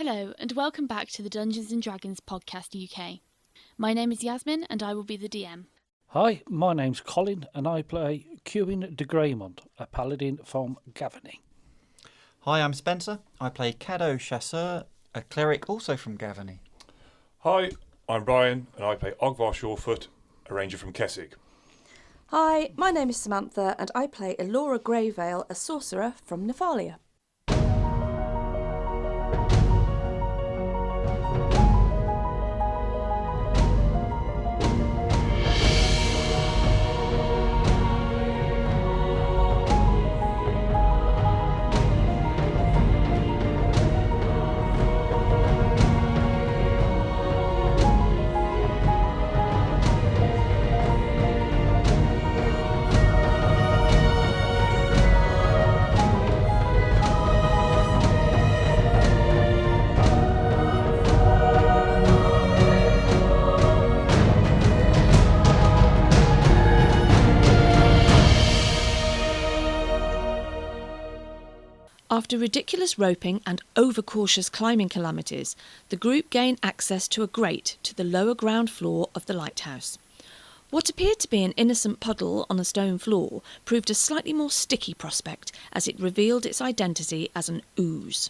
Hello and welcome back to the Dungeons & Dragons Podcast UK. My name is Yazmin and I will be the DM. Hi, my name's Colin and I play Cuin de Greymont, a Paladin from Gavany. Hi, I'm Spencer. I play Cadeau Chasseur, a cleric also from Gavany. Hi, I'm Brian and I play Ogvar Surefort, a ranger from Kessig. Hi, my name is Samantha and I play Elora Greyvale, a sorcerer from Nephalia. After ridiculous roping and overcautious climbing calamities, the group gained access to a grate to the lower ground floor of the lighthouse. What appeared to be an innocent puddle on a stone floor proved a slightly more sticky prospect as it revealed its identity as an ooze.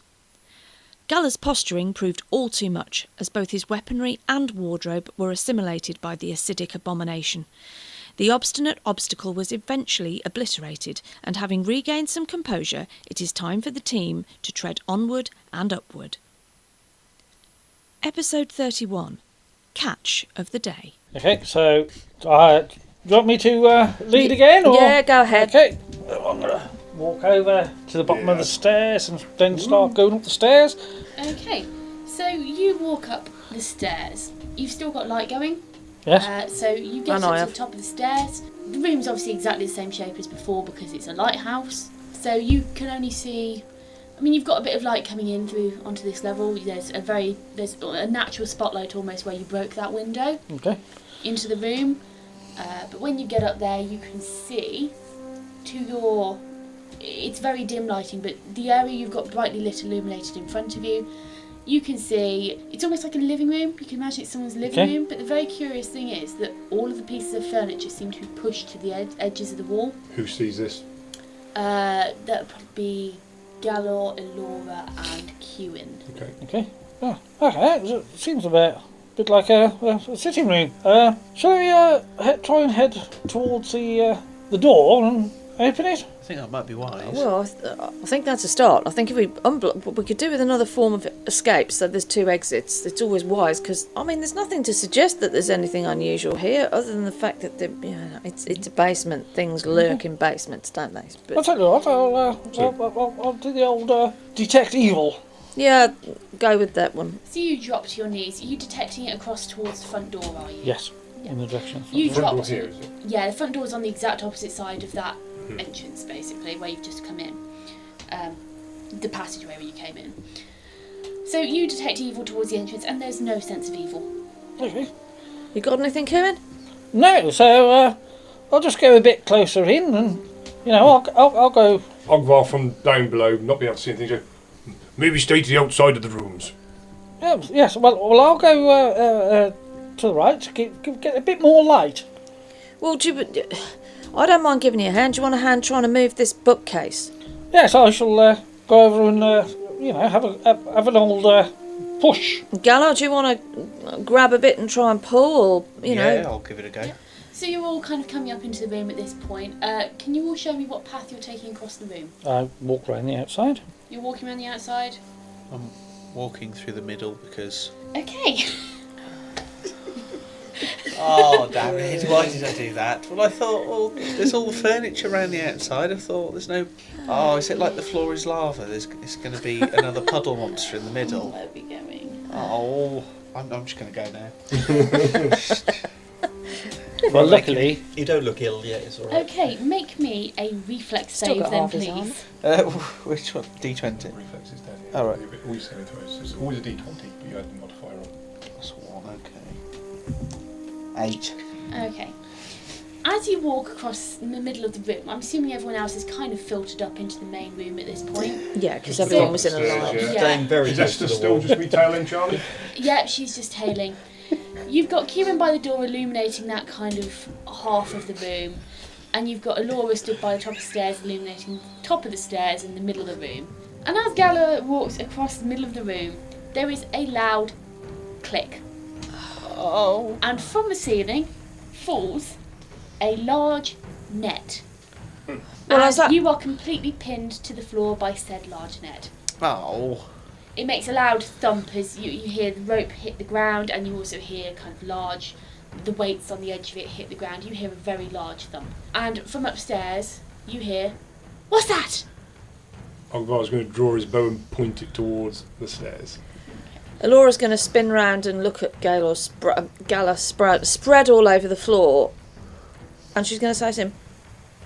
Galor's posturing proved all too much, as both his weaponry and wardrobe were assimilated by the acidic abomination. The obstinate obstacle was eventually obliterated, and having regained some composure, it is time for the team to tread onward and upward. Episode 31. Catch of the Day. Okay, so do you want me to lead again? Or? Yeah, go ahead. Okay, I'm going to walk over to the bottom of the stairs and then start going up the stairs. Okay, so you walk up the stairs. You've still got light going. Yes. So you get up to the top of the stairs. The room's obviously exactly the same shape as before because it's a lighthouse. So you can only see... I mean, you've got a bit of light coming in through onto this level. There's a natural spotlight almost where you broke that window into the room. But when you get up there, you can see to your... It's very dim lighting, but the area you've got brightly lit illuminated in front of you, you can see, it's almost like a living room. You can imagine it's someone's living room. But the very curious thing is that all of the pieces of furniture seem to be pushed to the edges of the wall. Who sees this? That would probably be Galor, Elora and Cuin. Okay. Oh, okay, it seems a bit like a sitting room. Shall we try and head towards the door and open it? I think that might be wise. Well, I think that's a start. I think if we we could do with another form of escape, so there's two exits. It's always wise because I mean, there's nothing to suggest that there's anything unusual here, other than the fact that it's a basement. Things lurk in basements, don't they? But, I'll tell you what. I'll do the old detect evil. yeah, go with that one. So you drop to your knees. Are you detecting it across towards the front door, are you? Yes. In the direction. You Front drop door to... here, is it? Yeah, the front door's on the exact opposite side of that entrance, basically, where you've just come in. The passageway where you came in. So you detect evil towards the entrance, and there's no sense of evil. Okay. You got anything, Cuin? No, so I'll just go a bit closer in, and I'll go. Ogvar from down below, not being able to see anything, so maybe stay to the outside of the rooms. Yes. Well, I'll go to the right to get a bit more light. Well, I don't mind giving you a hand. Do you want a hand trying to move this bookcase? Yes, I shall go over and have an old push. Gallo, do you want to grab a bit and try and pull, or Yeah, I'll give it a go. Yeah. So you're all kind of coming up into the room at this point. Can you all show me what path you're taking across the room? I walk around the outside. You're walking around the outside? I'm walking through the middle because... Okay. Oh, damn it. Why did I do that? Well, I thought, well, there's all the furniture around the outside. I thought there's no... Oh, is it like the floor is lava? It's going to be another puddle monster in the middle. Where are we going? Oh, I'm just going to go now. Well, luckily... You don't look ill yet, it's alright. Okay, make me a reflex Still save got then, half his arm. please. Which one? D20. Reflex is dead. Oh, right. Always say it twice. It's always a D20, but you had the modifier on. That's one, okay. 8. Okay. as you walk across the middle of the room, I'm assuming everyone else is kind of filtered up into the main room at this point. Yeah, because everyone was in a line. Yeah. Yeah. Staying very Is close to Esther the still wall. just retailing Charlie? Yep, she's just tailing. You've got Cuin by the door illuminating that kind of half of the room, and you've got Elora stood by the top of the stairs illuminating the top of the stairs in the middle of the room. And as Galor walks across the middle of the room, there is a loud click. Oh. And from the ceiling falls a large net. Well, and how's that? you are completely pinned to the floor by said large net. Oh. It makes a loud thump as you hear the rope hit the ground, and you also hear kind of large, the weights on the edge of it hit the ground. You hear a very large thump. And from upstairs, you hear, "What's that?" Ogvar's going to draw his bow and point it towards the stairs. Elora's going to spin round and look at Galor spread all over the floor, and she's going to say to him,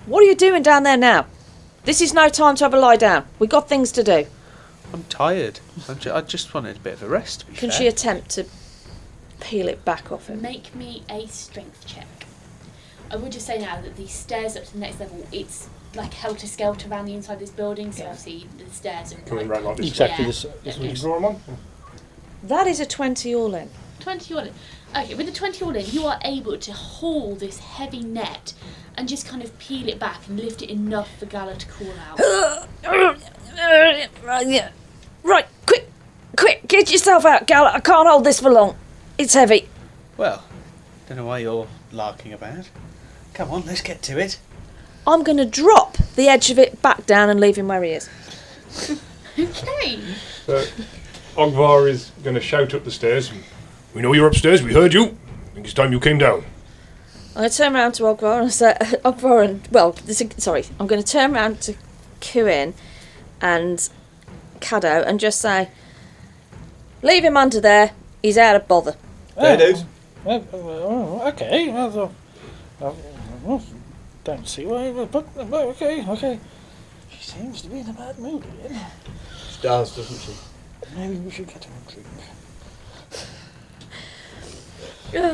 "What are you doing down there now? This is no time to have a lie down. We've got things to do." I'm tired. I just wanted a bit of a rest, to be Can fair. she attempt to peel it back off him? Make me a strength check. I would just say now that the stairs up to the next level, it's like helter-skelter around the inside of this building, so obviously the stairs are Coming round like this. Exactly Yeah. this. Yeah. Can you draw him on? That is a 20 all in. 20 all in. Okay, with the 20 all in, you are able to haul this heavy net and just kind of peel it back and lift it enough for Galor to call out. Right, quick, get yourself out, Galor. I can't hold this for long. It's heavy. Well, don't know why you're larking about. Come on, let's get to it. I'm going to drop the edge of it back down and leave him where he is. Okay. So, Ogvar is going to shout up the stairs. "We know you're upstairs. We heard you. I think it's time you came down." I'm going to turn around to Ogvar and say, I'm going to turn around to Cuin and Caddo and just say, "Leave him under there. He's out of bother." Fair dues. Okay. Don't see why, but okay. She seems to be in a bad mood again. She does, doesn't she? Maybe we should get her a drink.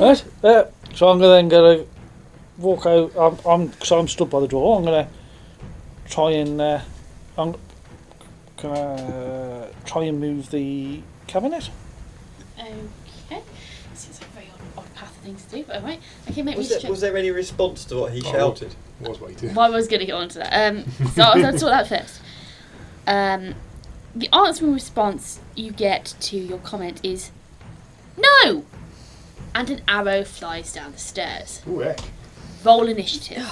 Right. So I'm gonna walk out. Because I'm stood by the door. I'm gonna try and try and move the cabinet. Okay. Seems like a very odd path of things to do, but alright. Okay, make me a strength. Was there any response to what he shouted? Was waiting. Well, I was going to get on to that. So I'll sort that first. The answering response you get to your comment is "No!" And an arrow flies down the stairs. Ooh, heck. Roll initiative.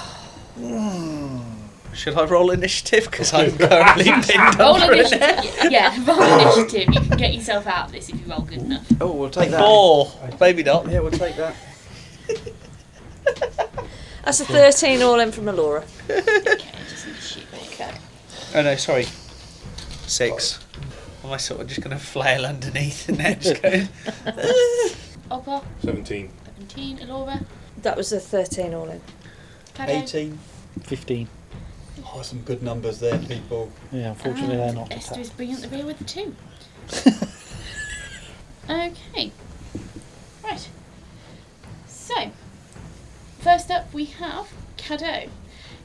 Should I roll initiative? Because I'm currently pinned Roll under a initiative. net. Yeah, roll initiative. You can get yourself out of this if you roll good enough. Oh, we'll take that. 4. Maybe not. Yeah, we'll take that. That's a 13 all in from Elora. Okay, just initiate. Okay. Oh no, sorry. 6. Am I sort of just going to flail underneath and then just go... Ogvar, 17. 17. Elora, That was a 13 all in. Caddo. 18. 15. Oh, some good numbers there, people. Yeah, unfortunately they're not. Esther is brilliant at the rear with the 2. Okay. Right. So, first up we have Caddo.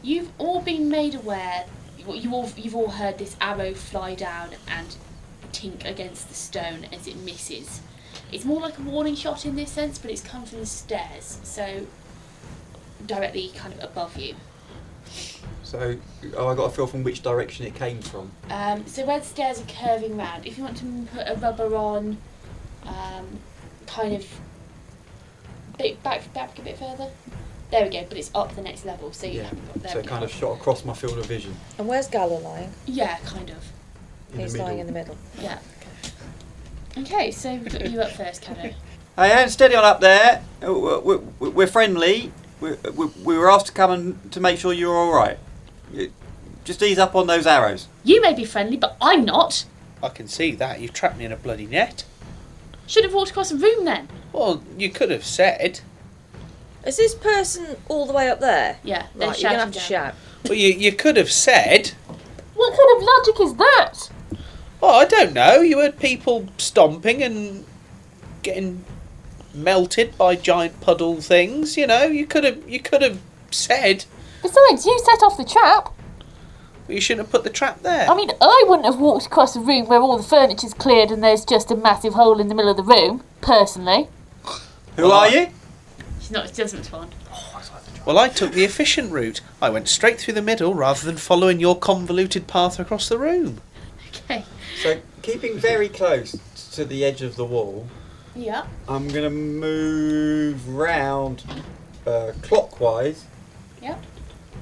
You've all been made aware. You've all heard this arrow fly down and tink against the stone as it misses. It's more like a warning shot in this sense, but it's come from the stairs, so directly kind of above you. So, I got a feel from which direction it came from. So where the stairs are curving round, if you want to put a rubber on, kind of back a bit further. There we go, but it's up the next level, so you Yeah. haven't got there. So it kind of shot across my field of vision. And where's Galor lying? Yeah, kind of. He's lying in the middle. Yeah. Okay, so you up first, Caddo. Hey, steady on up there. We're friendly. We were asked to come and to make sure you're all right. Just ease up on those arrows. You may be friendly, but I'm not. I can see that. You've trapped me in a bloody net. Should have walked across the room then. Well, you could have said. Is this person all the way up there? Yeah, they're Right, you're going to have to shouting down. shout. Well, you could have said. What kind of logic is that? Well, I don't know. You heard people stomping and getting melted by giant puddle things. You know, you could have said. Besides, you set off the trap. You shouldn't have put the trap there. I mean, I wouldn't have walked across a room where all the furniture's cleared and there's just a massive hole in the middle of the room, personally. Who are you? She doesn't respond. Well, I took the efficient route. I went straight through the middle rather than following your convoluted path across the room. Okay. So, keeping very close to the edge of the wall, Yeah. I'm going to move round clockwise Yep.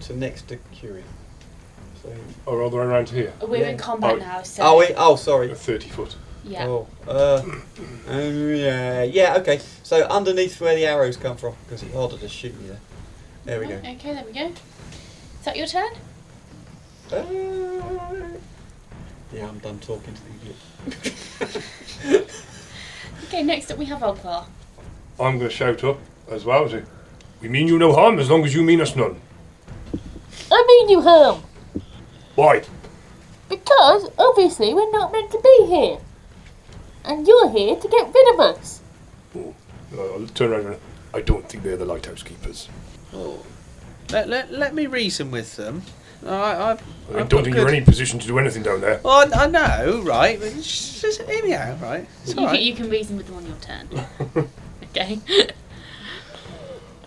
to next to Cuin. So, Or all the way around to here. We're in combat Oh. now, so. sorry. 30 foot. Yeah. Yeah, okay. So underneath where the arrows come from, because it's harder to shoot you there. There we go. Okay, there we go. Is that your turn? Yeah, I'm done talking to the idiot. Okay, next up we have Ogvar. I'm going to shout up as well. Say, we mean you no harm as long as you mean us none. I mean you harm. Why? Because, obviously, we're not meant to be here. And you're here to get rid of us. Oh, I'll turn around and I don't think they're the lighthouse keepers. Oh. Let me reason with them. I don't think you're in any position to do anything down there. Well, I know, right? But just hear me out, right? It's all right. You can reason with them on your turn. Okay.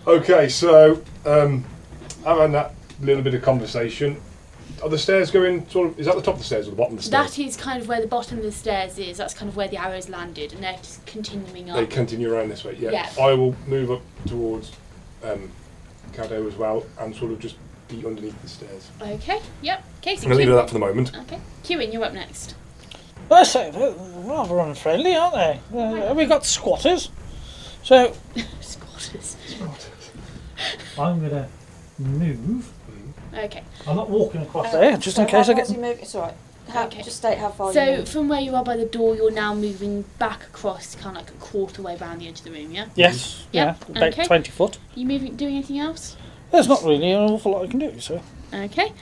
Okay, so having that little bit of conversation, are the stairs going sort of? Is that the top of the stairs or the bottom of the stairs? That is kind of where the bottom of the stairs is. That's kind of where the arrows landed, and they're just continuing up. They continue around this way. Yeah. Yeah. I will move up towards Caddo as well, and sort of just be underneath the stairs. Okay. Yep. Casey. I'm gonna leave it at that for the moment. Okay. Cuin, you're up next. I say, they're rather unfriendly, aren't they? Have we got squatters? So, Squatters. I'm going to move. Okay. I'm not walking across there, just in case I get... It's alright. Okay. Just state how far you So move. from where you are by the door, you're now moving back across, kind of like a quarter way around the edge of the room. Yeah. Yes, Yeah, yeah, about okay. 20 foot. You moving, doing anything else? There's not really an awful lot I can do, so... Okay.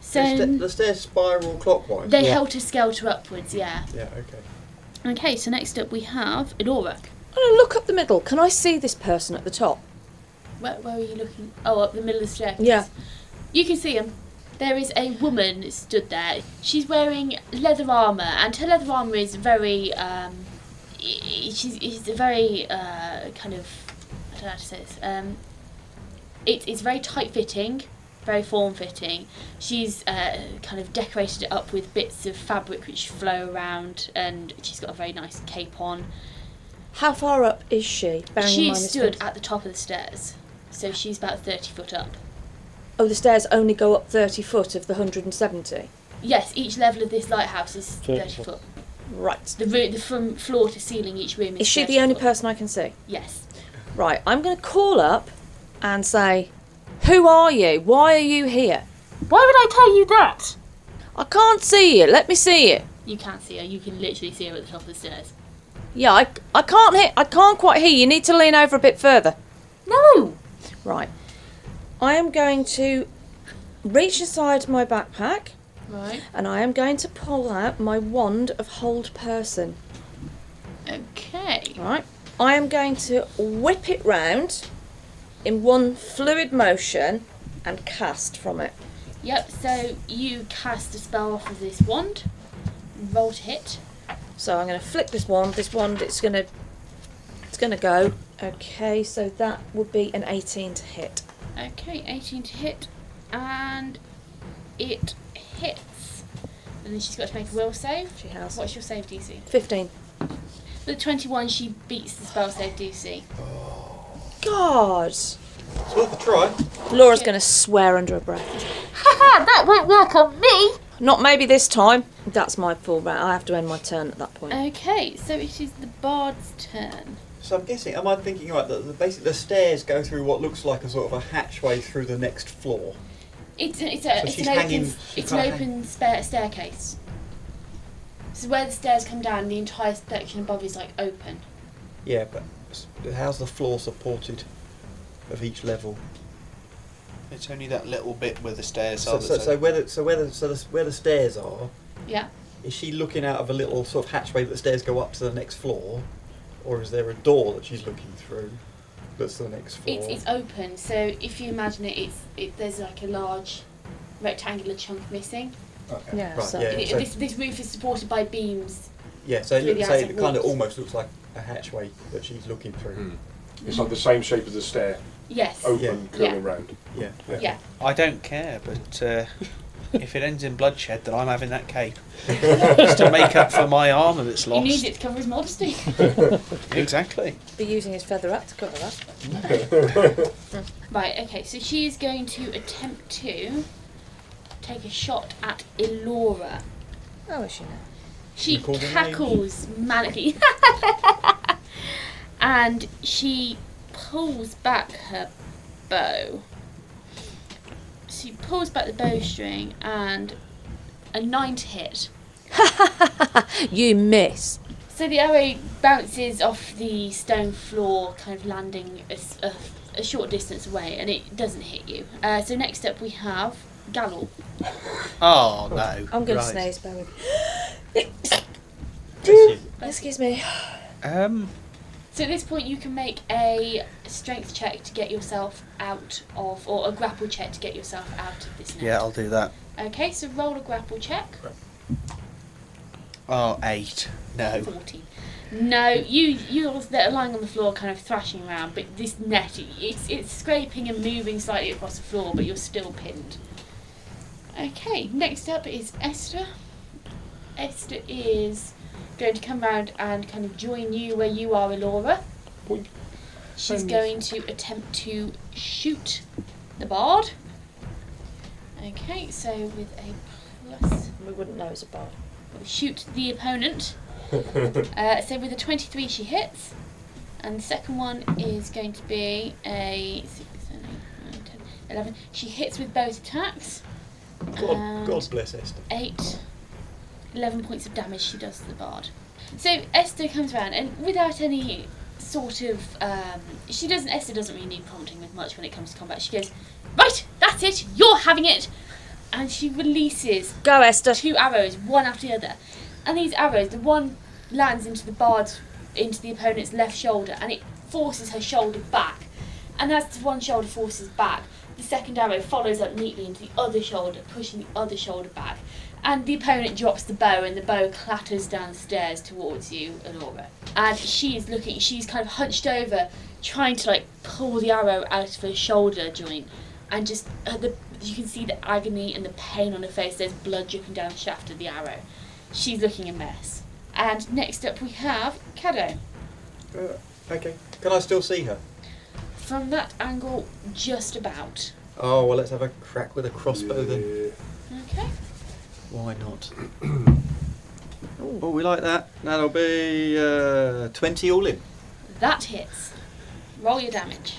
So The stairs spiral clockwise. they Yeah. helter-skelter upwards. Yeah. Yeah, okay. Okay. So next up we have Elora. I'm going to look up the middle. Can I see this person at the top? Where are you looking? Oh, up the middle of the staircase. Yeah. You can see him. There is a woman stood there. She's wearing leather armour, and her leather armour is very, it's a very, kind of, I don't know how to say this, it's very tight-fitting, very form-fitting. She's kind of decorated it up with bits of fabric which flow around, and she's got a very nice cape on. How far up is she? Bearing in She mind this stood place? at the top of the stairs, so she's about 30 foot up. Oh, the stairs only go up 30 foot of the 170? Yes, each level of this lighthouse is 30 30 foot. Right. The from floor to ceiling, each room is Is she 30 the only foot. person I can see? Yes. Right, I'm going to call up and say, who are you? Why are you here? Why would I tell you that? I can't see you. Let me see you. You can't see her. You can literally see her at the top of the stairs. Yeah, I can't hear. I can't quite hear you. You need to lean over a bit further. No. Right. I am going to reach inside my backpack Right. and I am going to pull out my wand of hold person. Okay. Right. I am going to whip it round in one fluid motion and cast from it. Yep. So you cast a spell off of this wand. Roll to hit. So I'm going to flick this wand. This wand, it's going to go. Okay, so that would be an 18 to hit. Okay. 18 to hit, and it hits. And then she's got to make a will save. She has. What's your save DC? 15. With 21, she beats the spell save DC. God. It's worth a try. Laura's going to swear under her breath. Haha, that won't work on me. Not maybe this time. That's my full round. I have to end my turn at that point. Okay. So it is the bard's turn. So I'm guessing, am I thinking right, that basically the stairs go through what looks like a sort of a hatchway through the next floor? It's an she's hanging- open she's it's an kinda open staircase. So where the stairs come down, the entire section above is like open. Yeah, but how's the floor supported of each level? It's only that little bit where the stairs So, are. where the stairs are, Yeah. is she looking out of a little sort of hatchway that the stairs go up to the next floor, or is there a door that she's looking through? That's the next floor. It's open, so if you imagine there's like a large rectangular chunk missing. Okay. Yeah, Right, so- yeah. So, This roof is supported by beams. yeah, so through the it outside kind of walls. almost looks like a hatchway that she's looking through. It's like the same shape as the stair, Yes. open, Yeah. curling Yeah. round. Yeah. Yeah. I don't care, but if it ends in bloodshed, then I'm having that cape. Just to make up for my armour that's He lost. needs it to cover his modesty. Exactly. Be using his feather hat to cover that. Right, okay, so she is going to attempt to take a shot at Elora. How is she now? She called her cackles manically. And she pulls back her bow. She pulls back the bowstring and a 9 to hit. You miss. So the arrow bounces off the stone floor, kind of landing a short distance away, and it doesn't hit you. So next up we have Galor. Oh no. I'm going Right. to sneeze, Barry. Bless Excuse me. So at this point you can make a strength check to get yourself out of, or a grapple check to get yourself out of this net. Yeah, I'll do that. Okay, so roll a grapple check. Oh, 8. No. 14. No, you're lying on the floor kind of thrashing around, but this net, it's scraping and moving slightly across the floor, but you're still pinned. Okay, next up is Esther. Esther is going to come round and kind of join you where you are, Elora. Point. She's going to attempt to shoot the bard. Okay, so with a plus, We wouldn't know it's a bard. shoot the opponent. So with a 23 she hits, and the second one is going to be a 6, 7, 8, 9, 10, 11. She hits with both attacks. God, God bless Esther. 11 points of damage she does to the bard. So Esther comes around, and without any sort of Esther doesn't really need prompting with much when it comes to combat. She goes, right, that's it, you're having it, and she releases Go, Esther. 2 arrows, one after the other. And these arrows, the one lands into the opponent's left shoulder, and it forces her shoulder back. And as the one shoulder forces back, the second arrow follows up neatly into the other shoulder, pushing the other shoulder back. And the opponent drops the bow, and the bow clatters downstairs towards you, Elora. And she's kind of hunched over, trying to pull the arrow out of her shoulder joint. And just, you can see the agony and the pain on her face. There's blood dripping down the shaft of the arrow. She's looking a mess. And next up we have Caddo. Okay. Can I still see her? From that angle, just about. Oh, well, let's have a crack with a crossbow then. Okay. Why not? Oh, we like that. That'll be 20 all in. That hits. Roll your damage.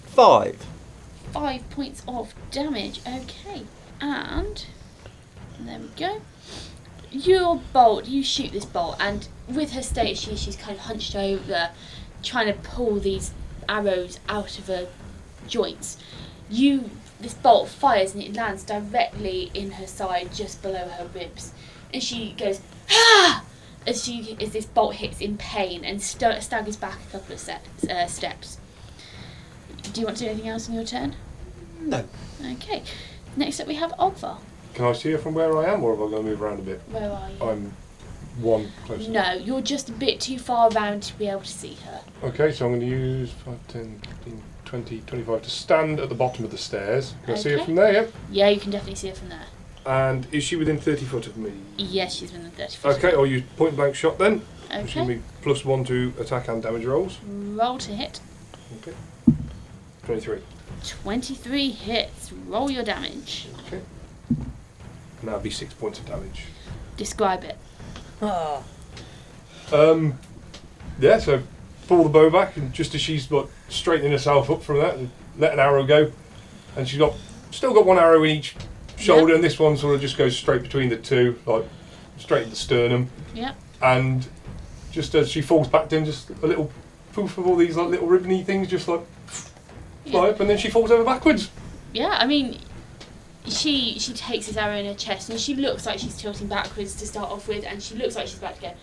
5. 5 points of damage. Okay. And there we go. Your bolt, you shoot this bolt, and with her state, she's kind of hunched over, trying to pull these arrows out of her joints. This bolt fires and it lands directly in her side, just below her ribs, and she goes ah as this bolt hits in pain and staggers back a couple of steps. Do you want to do anything else on your turn? No. Okay. Next up we have Ogvar. Can I see her from where I am, or have I got to move around a bit? Where are you? I'm one closer. No, you're just a bit too far around to be able to see her. Okay, so I'm going to use 5, 10, 15, 20, 25 to stand at the bottom of the stairs. Can I see her Okay. from there, yeah? Yeah, you can definitely see her from there. And is she within 30 foot of me? Yes, she's within 30 feet. Okay, I'll use point blank shot then. Which will Okay. be +1 to attack and damage rolls. Roll to hit. Okay. 23. 23 hits. Roll your damage. Okay. And that'll be 6 points of damage. Describe it. Oh. Yeah, so pull the bow back, and just as she's straightening herself up from that, and let an arrow go, and she's still got one arrow in each shoulder, Yep. and this one sort of just goes straight between the two, straight in the sternum. Yep. And just as she falls back down, just a little poof of all these little ribbony things, just fly up, and then she falls over backwards. Yeah, I mean, she takes this arrow in her chest, and she looks like she's tilting backwards to start off with, and she looks like she's about to go,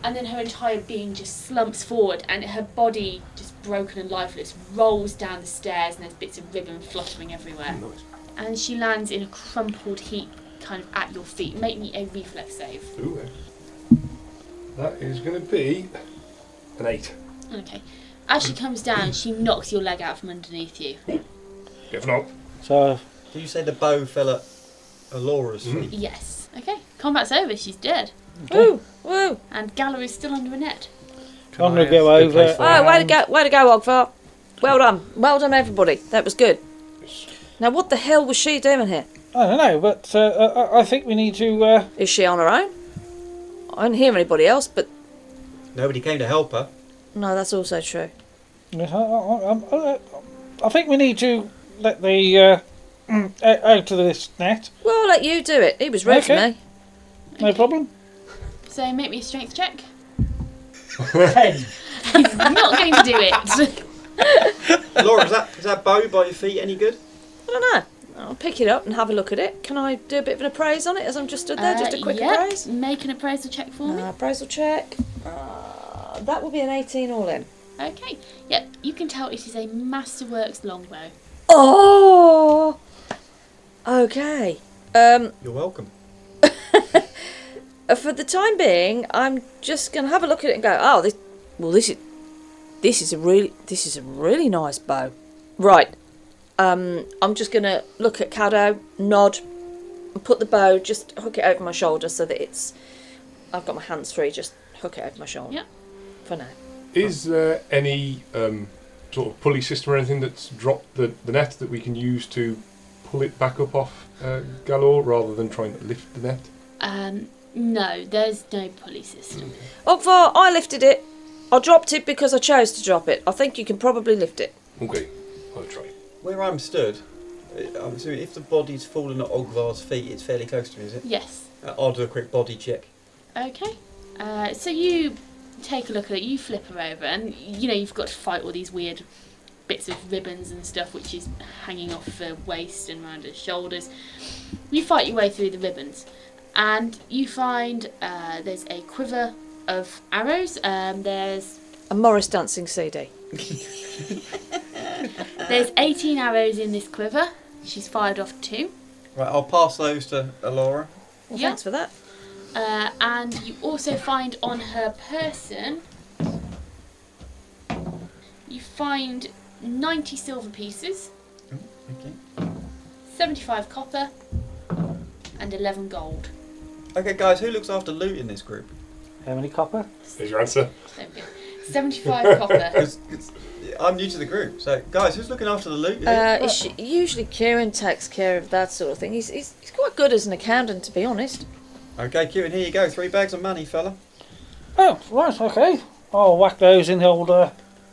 and then her entire being just slumps forward, and her body, just broken and lifeless, rolls down the stairs, and there's bits of ribbon fluttering everywhere. Nice. And she lands in a crumpled heap kind of at your feet. Make me a reflex save. Ooh, that is going to be an 8. Okay. As she comes down, she knocks your leg out from underneath you. If not, So, Did you say the bow fell at Elora's feet? Yes. Okay. Combat's over. She's dead. Woo! Woo! And Galor is still under a net. I'm going to go over. Oh, way to go, Ogvar. Well done, everybody. That was good. Now, what the hell was she doing here? I don't know, but I think we need to. Is she on her own? I didn't hear anybody else, but Nobody came to help her. no, that's also true. I think we need to let the out of this net. Well, I'll let you do it. He was rude to Okay. me. No problem. So make me a strength check. 10. He's not going to do it. Laura, is that bow by your feet any good? I don't know. I'll pick it up and have a look at it. Can I do a bit of an appraise on it as I'm just stood there? Just a quick yep. appraise? Make an appraisal check for me. Appraisal check. That will be an 18 all in. Okay. Yep. You can tell it is a Masterworks longbow. Oh! Okay. You're welcome. For the time being, I'm just going to have a look at it and go, oh, this is a really nice bow. Right. I'm just going to look at Caddo, nod, and put the bow, just hook it over my shoulder so that I've got my hands free, just hook it over my shoulder. Yep. For now. is there any sort of pulley system or anything that's dropped the net that we can use to pull it back up off Galor rather than trying to lift the net? No, there's no pulley system. Ogvar, I lifted it. I dropped it because I chose to drop it. I think you can probably lift it. Okay, I'll try. Where I'm stood, I'm assuming if the body's fallen at Ogvar's feet, it's fairly close to me, is it? Yes. I'll do a quick body check. Okay. So you take a look at it, you flip her over, and you've got to fight all these weird bits of ribbons and stuff which is hanging off her waist and around her shoulders. You fight your way through the ribbons, and you find there's a quiver of arrows. There's A Morris dancing CD. There's 18 arrows in this quiver. She's fired off 2. Right, I'll pass those to Elora. Well, Yeah. thanks for that. And you also find on her person, you find 90 silver pieces, Okay. 75 copper, and 11 gold. Okay, guys, who looks after loot in this group? How many copper? There's your answer. There we go. 75 copper. 'Cause I'm new to the group, so guys, who's looking after the loot here? Usually Cuin takes care of that sort of thing. He's quite good as an accountant, to be honest. Okay, Cuin, here you go. 3 bags of money, fella. Oh, right, okay. I'll whack those in the old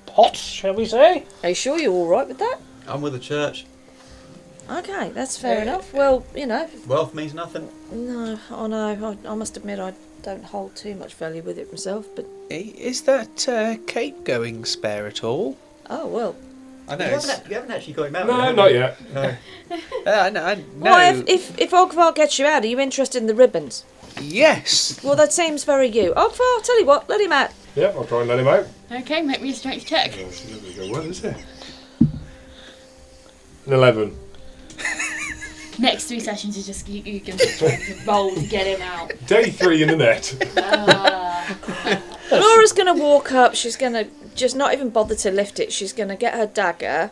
pots, shall we say? Are you sure you're all right with that? I'm with the church. Okay, that's fair enough. Well, Wealth means nothing. no, I know. I must admit I don't hold too much value with it myself, but Is that cape going spare at all? oh well. I know. You haven't actually got him out. No, yet, have not you? yet. No. I know. Why, if Ogvar gets you out, are you interested in the ribbons? Yes. Well, that seems very you. Ogvar, I'll tell you what, let him out. Yeah, I'll try and let him out. Okay, make me a strength check. Oh, it's never go well, is it? An 11. Next 3 sessions is just you can try to roll to get him out. Day 3 in the net. Laura's going to walk up, she's going to just not even bother to lift it. She's going to get her dagger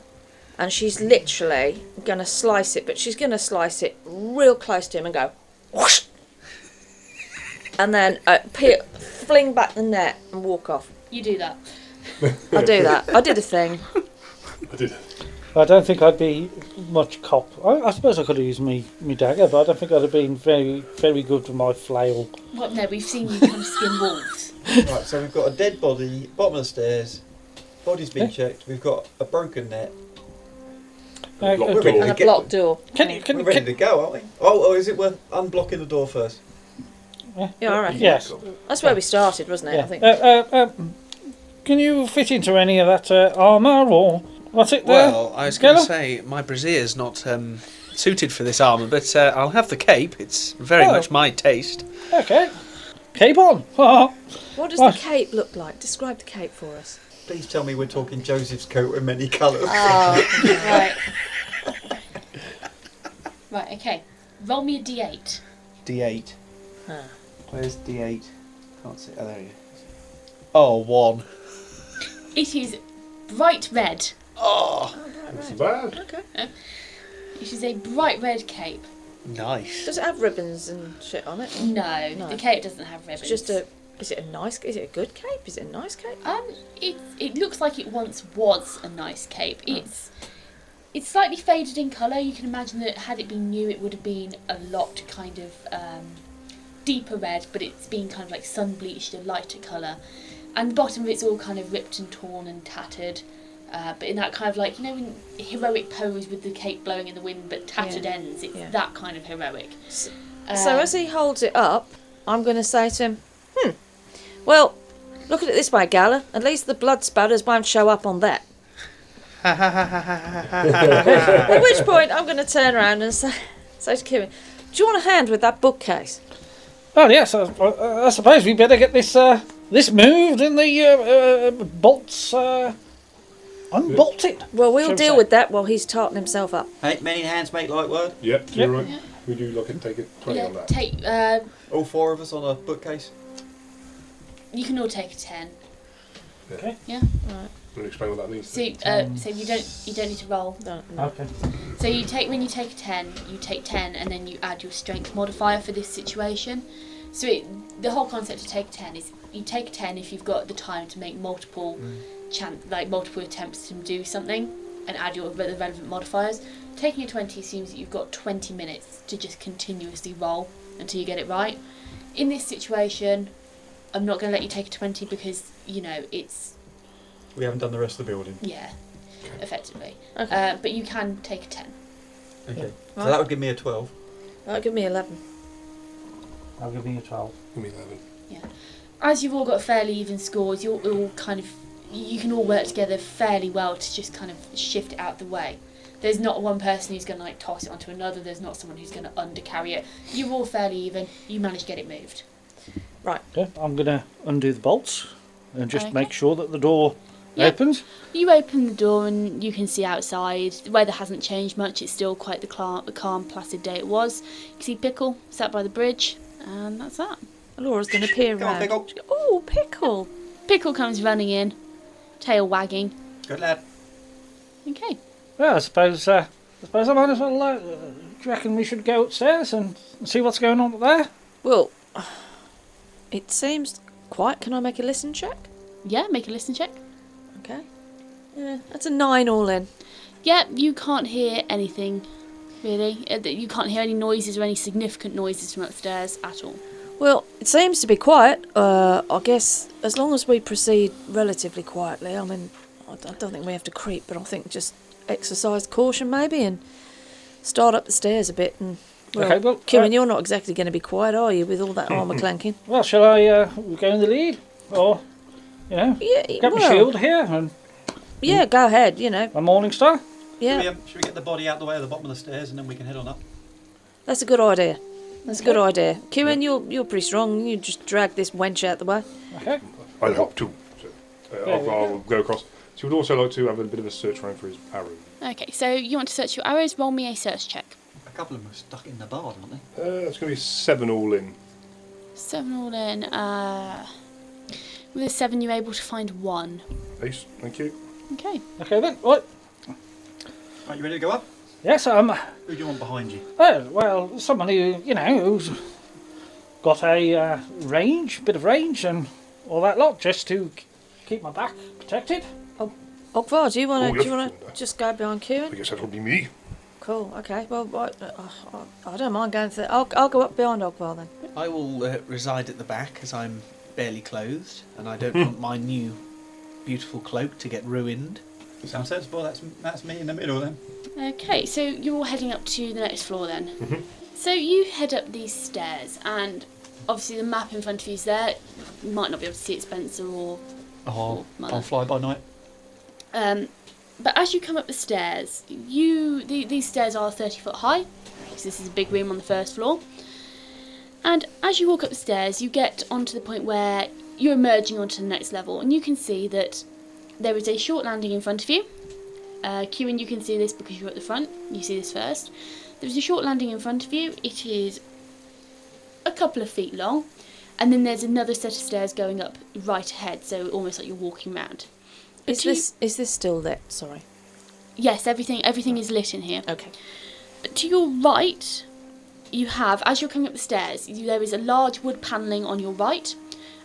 and she's literally going to slice it, but she's going to slice it real close to him and go whoosh, and then fling back the net and walk off. You do that. I do that. I did a thing. I did. I don't think I'd be much cop. I suppose I could have used me dagger, but I don't think I'd have been very, very good with my flail. Well, no, we've seen you kind of skin wolves. Right, so we've got a dead body, bottom of the stairs. Body's been checked. We've got a broken net. Locked we're door. ready And to a get- blocked door. We're ready to go, aren't we? Oh, is it worth unblocking the door first? Yeah, all right. Yes. That's where we started, wasn't it? I think. Can you fit into any of that armour, or what's it there? Well, I was going to Galor? say my brazier's not suited for this armour, but I'll have the cape. It's very Oh. much my taste. Okay. cape on. What does Right. the cape look like? Describe the cape for us. Please tell me we're talking Joseph's coat in many colours. Right. Right, okay. Roll me a d8. D8. Huh. Where's D8? Can't see. Oh, there you go. Oh, 1. It is bright red. Oh, That's bad. Okay. It is a bright red cape. nice. Does it have ribbons and shit on it? No, No. the cape doesn't have ribbons. It's just a. Is it a nice? Is it a good cape? Is it a nice cape? It looks like it once was a nice cape. It's slightly faded in colour. You can imagine that had it been new, it would have been a lot kind of deeper red, but it's been kind of like sun bleached, a lighter colour. And the bottom of it's all kind of ripped and torn and tattered. But in that kind of like, you know, in heroic pose with the cape blowing in the wind, but tattered ends. It's that kind of heroic. So as he holds it up, I'm going to say to him, well, look at it this way, Galor. At least the blood spatters won't show up on that. At which point, I'm going to turn around and say to Cuin, do you want a hand with that bookcase? Oh yes, I suppose we better get this this moved and the bolts unbolted. Well, we'll Shall we deal say? with that while he's tarting himself up. Hey, many hands make light work. Yep, Yep. you're right. Yeah. We do look and take a 20 on that. Take. All 4 of us on a bookcase. You can all take a 10. Okay. Yeah. We'll explain what that means. So so you don't need to roll. No. Okay. So when you take a 10, you take 10 and then you add your strength modifier for this situation. So the whole concept of take a 10 is you take a 10 if you've got the time to make multiple multiple attempts to do something and add the relevant modifiers. Taking a 20 assumes that you've got 20 minutes to just continuously roll until you get it right. In this situation, I'm not going to let you take a 20 because, you know, it's... We haven't done the rest of the building. Yeah, effectively. Okay. But you can take a 10. Okay. Right. So that would give me a 12. That'll give me 11. I'll give you a 12. Give me 11. As you've all got fairly even scores, you can all work together fairly well to just kind of shift it out the way. There's not one person who's going to like toss it onto another. There's not someone who's going to undercarry it. You're all fairly even. You manage to get it moved. Okay, I'm going to undo the bolts and just Okay. make sure that the door Yep. opens. You open the door and you can see outside. The weather hasn't changed much. It's still quite the calm, placid day it was. You can see Pickle sat by the bridge, and that's that. Elora's going to peer Come on, around. Pickle. Oh, Pickle! Pickle comes running in, tail wagging. Good lad. Okay. Well, I suppose I might as well. Do you reckon we should go upstairs and see what's going on up there? Well, it seems quiet. Can I make a listen check? Yeah, make a listen check. Okay. Yeah, that's a 9 all in. Yeah, you can't hear anything, really. You can't hear any noises or any significant noises from upstairs at all. Well, it seems to be quiet. I guess as long as we proceed relatively quietly. I mean, I don't think we have to creep, but I think just exercise caution maybe and start up the stairs a bit. And Okay, well, Cuin, you're not exactly going to be quiet, are you, with all that armour clanking? Well, shall I go in the lead, or Yeah, get my well, shield here and yeah, go ahead. You know, my morning star? yeah, Should we get the body out the way of the bottom of the stairs and then we can head on up? that's a good idea. That's a good idea. Cuin, you're pretty strong. You just drag this wench out the way. Okay. I'll help too. So, I'll go across. So we'd also like to have a bit of a search around for his arrow. Okay, so you want to search your arrows? Roll me a search check. A couple of them are stuck in the bard, aren't they? It's going to be 7 all in. 7 all in. With a 7, you're able to find 1. Ace, thank you. Okay. Okay then. Right. Right, you ready to go up? Yes, Who do you want behind you? well, someone who, who's got a bit of range and all that lot, just to keep my back protected. Ogvar, do you want Oh, to? yes. Do you want to just go behind Cuin? I guess that would be me. Cool. Okay. Well, I don't mind going through. I'll go up behind Ogvar then. I will reside at the back as I'm barely clothed, and I don't want my new beautiful cloak to get ruined. Sounds sensible. That's me in the middle then. Okay, so you're all heading up to the next floor then. So you head up these stairs, obviously the map in front of you is there. You might not be able to see it, Spencer or Mother. I'll fly by night. But as you come up the stairs, these stairs are 30 foot high, because this is a big room on the first floor. And as you walk up the stairs, you get onto the point where you're emerging onto the next level, and you can see that there is a short landing in front of you. Cuin, you can see this because you're at the front. You see this first. There's a short landing in front of you. It is a couple of feet long, and then there's another set of stairs going up right ahead, so almost like you're walking round. Is this still lit? Sorry. Yes, everything is lit in here. Okay. But to your right, you have, as you're coming up the stairs, there is a large wood panelling on your right,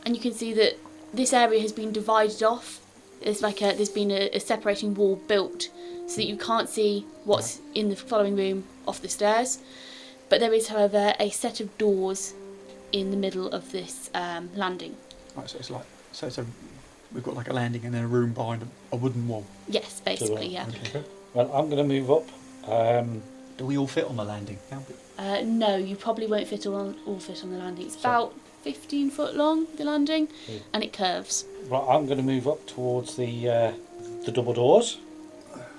and you can see that this area has been divided off. There's been a separating wall built so that you can't see what's in the following room off the stairs. But there is, however, a set of doors in the middle of this landing. Right, so we've got like a landing and then a room behind a wooden wall. Yes, basically, yeah. Okay. Well, I'm going to move up. Do we all fit on the landing? No, you probably won't fit all fit on the landing. It's about 15 foot long, the landing, and it curves. Well, I'm going to move up towards the double doors,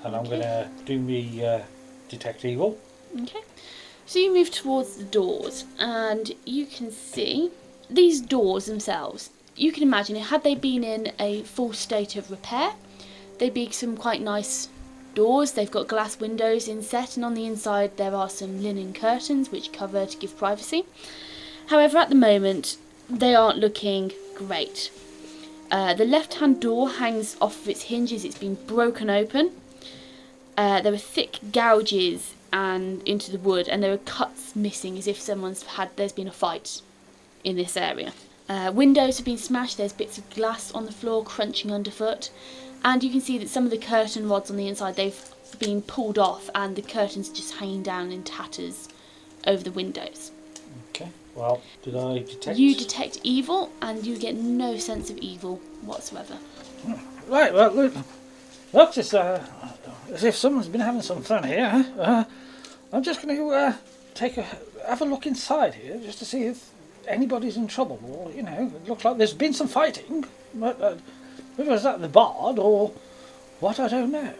and I'm going to do me detect evil. Okay. So you move towards the doors, and you can see these doors themselves. You can imagine, had they been in a full state of repair, they'd be some quite nice doors. They've got glass windows inset, and on the inside there are some linen curtains which cover to give privacy. However, at the moment, they aren't looking great. The left-hand door hangs off of its hinges. It's been broken open. There are thick gouges and into the wood, and there are cuts missing as if there's been a fight in this area. Windows have been smashed. There's bits of glass on the floor crunching underfoot, and you can see that some of the curtain rods on the inside, they've been pulled off, and the curtains just hanging down in tatters over the windows. Okay. Well, did I detect? You detect evil, and you get no sense of evil whatsoever. Right. Well, look, it's as if someone's been having some fun here. I'm just going to have a look inside here just to see if anybody's in trouble, or it looks like there's been some fighting. But whether it's at the bard or what, I don't know.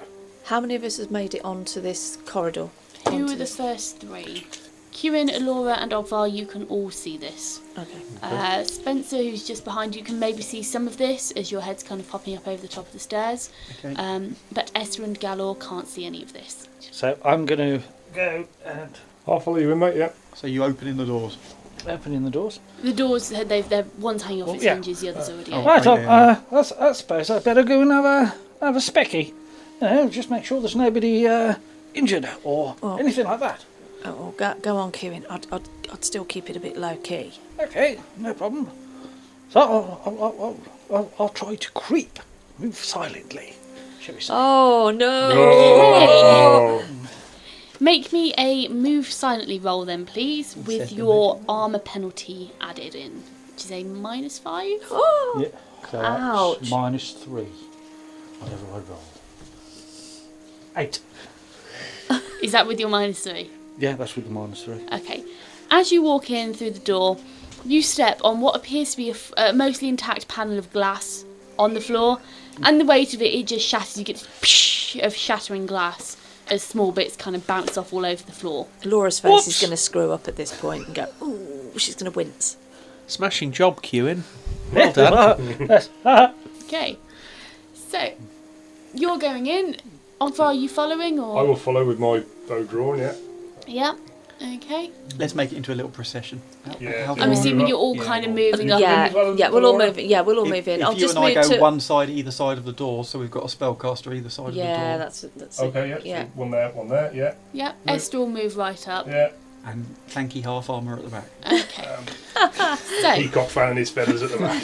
How many of us has made it onto this corridor? Who are the first three? Cuin, Elora and Ogvar, you can all see this. Okay. Spencer, who's just behind you, can maybe see some of this as your head's kind of popping up over the top of the stairs. Okay. But Esther and Galor can't see any of this. So I'm going to go and I'll follow you in, mate, yeah. So you opening the doors? opening the doors. The doors, they're one's hanging off its yeah. hinges, the other's already oh. open. Right, I suppose I'd better go and have a specky. Just make sure there's nobody injured or anything like that. Oh, go on, Cuin. I'd still keep it a bit low key. Okay, no problem. So I'll try to creep, move silently, shall we say? Oh no! Oh. Make me a move silently roll then, please, with your armour penalty added in, which is a -5. Oh. Yeah. So Ouch. that's -3. Whatever I roll. 8. Is that with your -3? Yeah, that's with the -3. Okay. As you walk in through the door, you step on what appears to be a mostly intact panel of glass on the floor, and the weight of it just shatters. You get this psh of shattering glass as small bits kind of bounce off all over the floor. Laura's face Whoops. is going to screw up at this point and go, ooh, she's going to wince. Smashing job, Cuin. Well done. Yes. Okay. So, you're going in. Ogvar, are you following, or? I will follow with my bow drawn, yeah. Yeah. Okay. Let's make it into a little procession. Yeah. How I'm far- assuming you're all Yeah. kind of moving up. Yeah, we'll all move in. Yeah, we'll all move in. If I'll you just and I move go to one side either side of the door, so we've got a spellcaster either side of the door. Yeah, that's it. Okay, yeah. Yeah. So one there, yeah. Yeah. Esther will move right up. Yeah. And clanky half armour at the back. Okay. So. Peacock fanning his feathers at the back.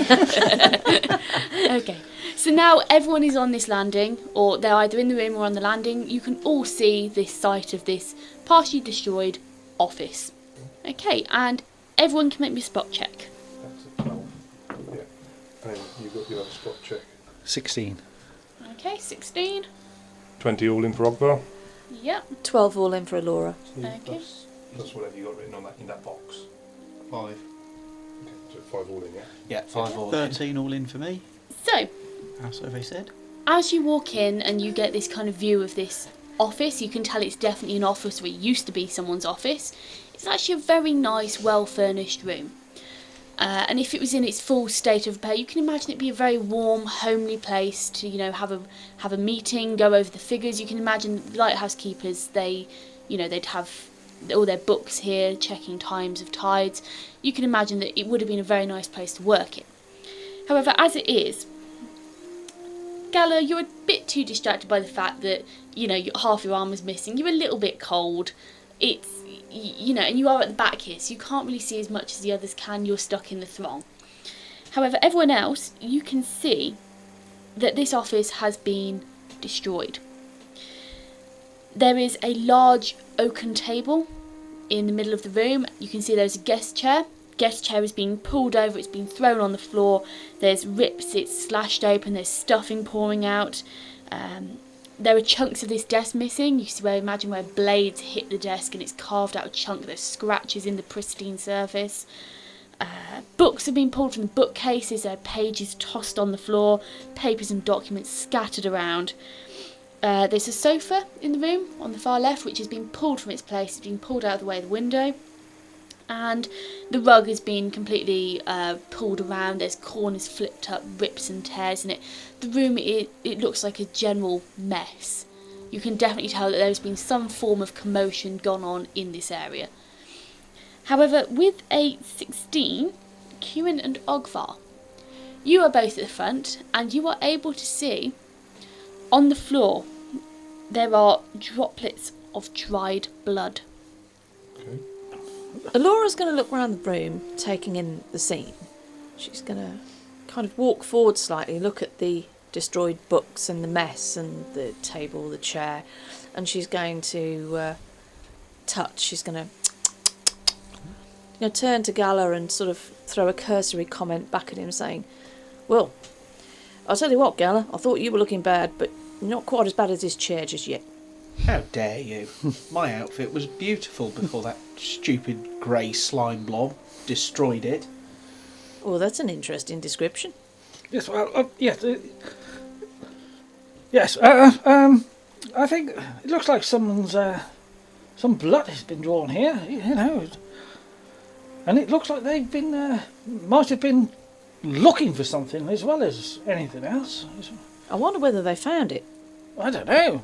Okay. So now everyone is on this landing, or they're either in the room or on the landing. You can all see this site of this partially destroyed office. Okay, and everyone can make me a spot check. That's a 12. Yeah. And then you have a spot check. 16. Okay, 16. 20 all in for Ogvar. Yep. 12 all in for Elora. Okay. Plus whatever you got written on that in that box. 5. Okay, so 5 all in, yeah. Yeah, 5 all. 13 all in for me. So, Our survey said. as you walk in and you get this kind of view of this office, you can tell it's definitely an office where it used to be someone's office. It's actually a very nice, well-furnished room. And if it was in its full state of repair, you can imagine it'd be a very warm, homely place to, have a meeting, go over the figures. You can imagine the lighthouse keepers, they'd have all their books here, checking times of tides. You can imagine that it would have been a very nice place to work in. However, as it is, Galor, you're a bit too distracted by the fact that, half your arm is missing. You're a little bit cold. It's, and you are at the back here, so you can't really see as much as the others can. You're stuck in the throng. However, everyone else, you can see that this office has been destroyed. There is a large oaken table in the middle of the room. You can see there's a guest chair. Guest chair is being pulled over, it's been thrown on the floor. There's rips, it's slashed open, there's stuffing pouring out. There are chunks of this desk missing. You see imagine where blades hit the desk and it's carved out a chunk. There's scratches in the pristine surface. Books have been pulled from the bookcases. There are pages tossed on the floor. Papers and documents scattered around. There's a sofa in the room on the far left, which has been pulled from its place. It's been pulled out of the way of the window. And the rug has been completely pulled around. There's corners flipped up, rips and tears in it. The room, it looks like a general mess. You can definitely tell that there's been some form of commotion gone on in this area. However, with a 16, Cuin and Ogvar, you are both at the front, and you are able to see on the floor there are droplets of dried blood. Okay. Elora's going to look around the room, taking in the scene. She's going to kind of walk forward slightly, look at the destroyed books and the mess and the table, the chair, and she's going to touch. She's going to turn to Galor and sort of throw a cursory comment back at him, saying, "Well, I'll tell you what, Galor, I thought you were looking bad, but not quite as bad as this chair just yet." How dare you? My outfit was beautiful before that stupid grey slime blob destroyed it. Well, that's an interesting description. Yes, well, yes. Yes, I think it looks like some blood has been drawn here, and it looks like they've been, might have been looking for something as well as anything else. I wonder whether they found it. I don't know,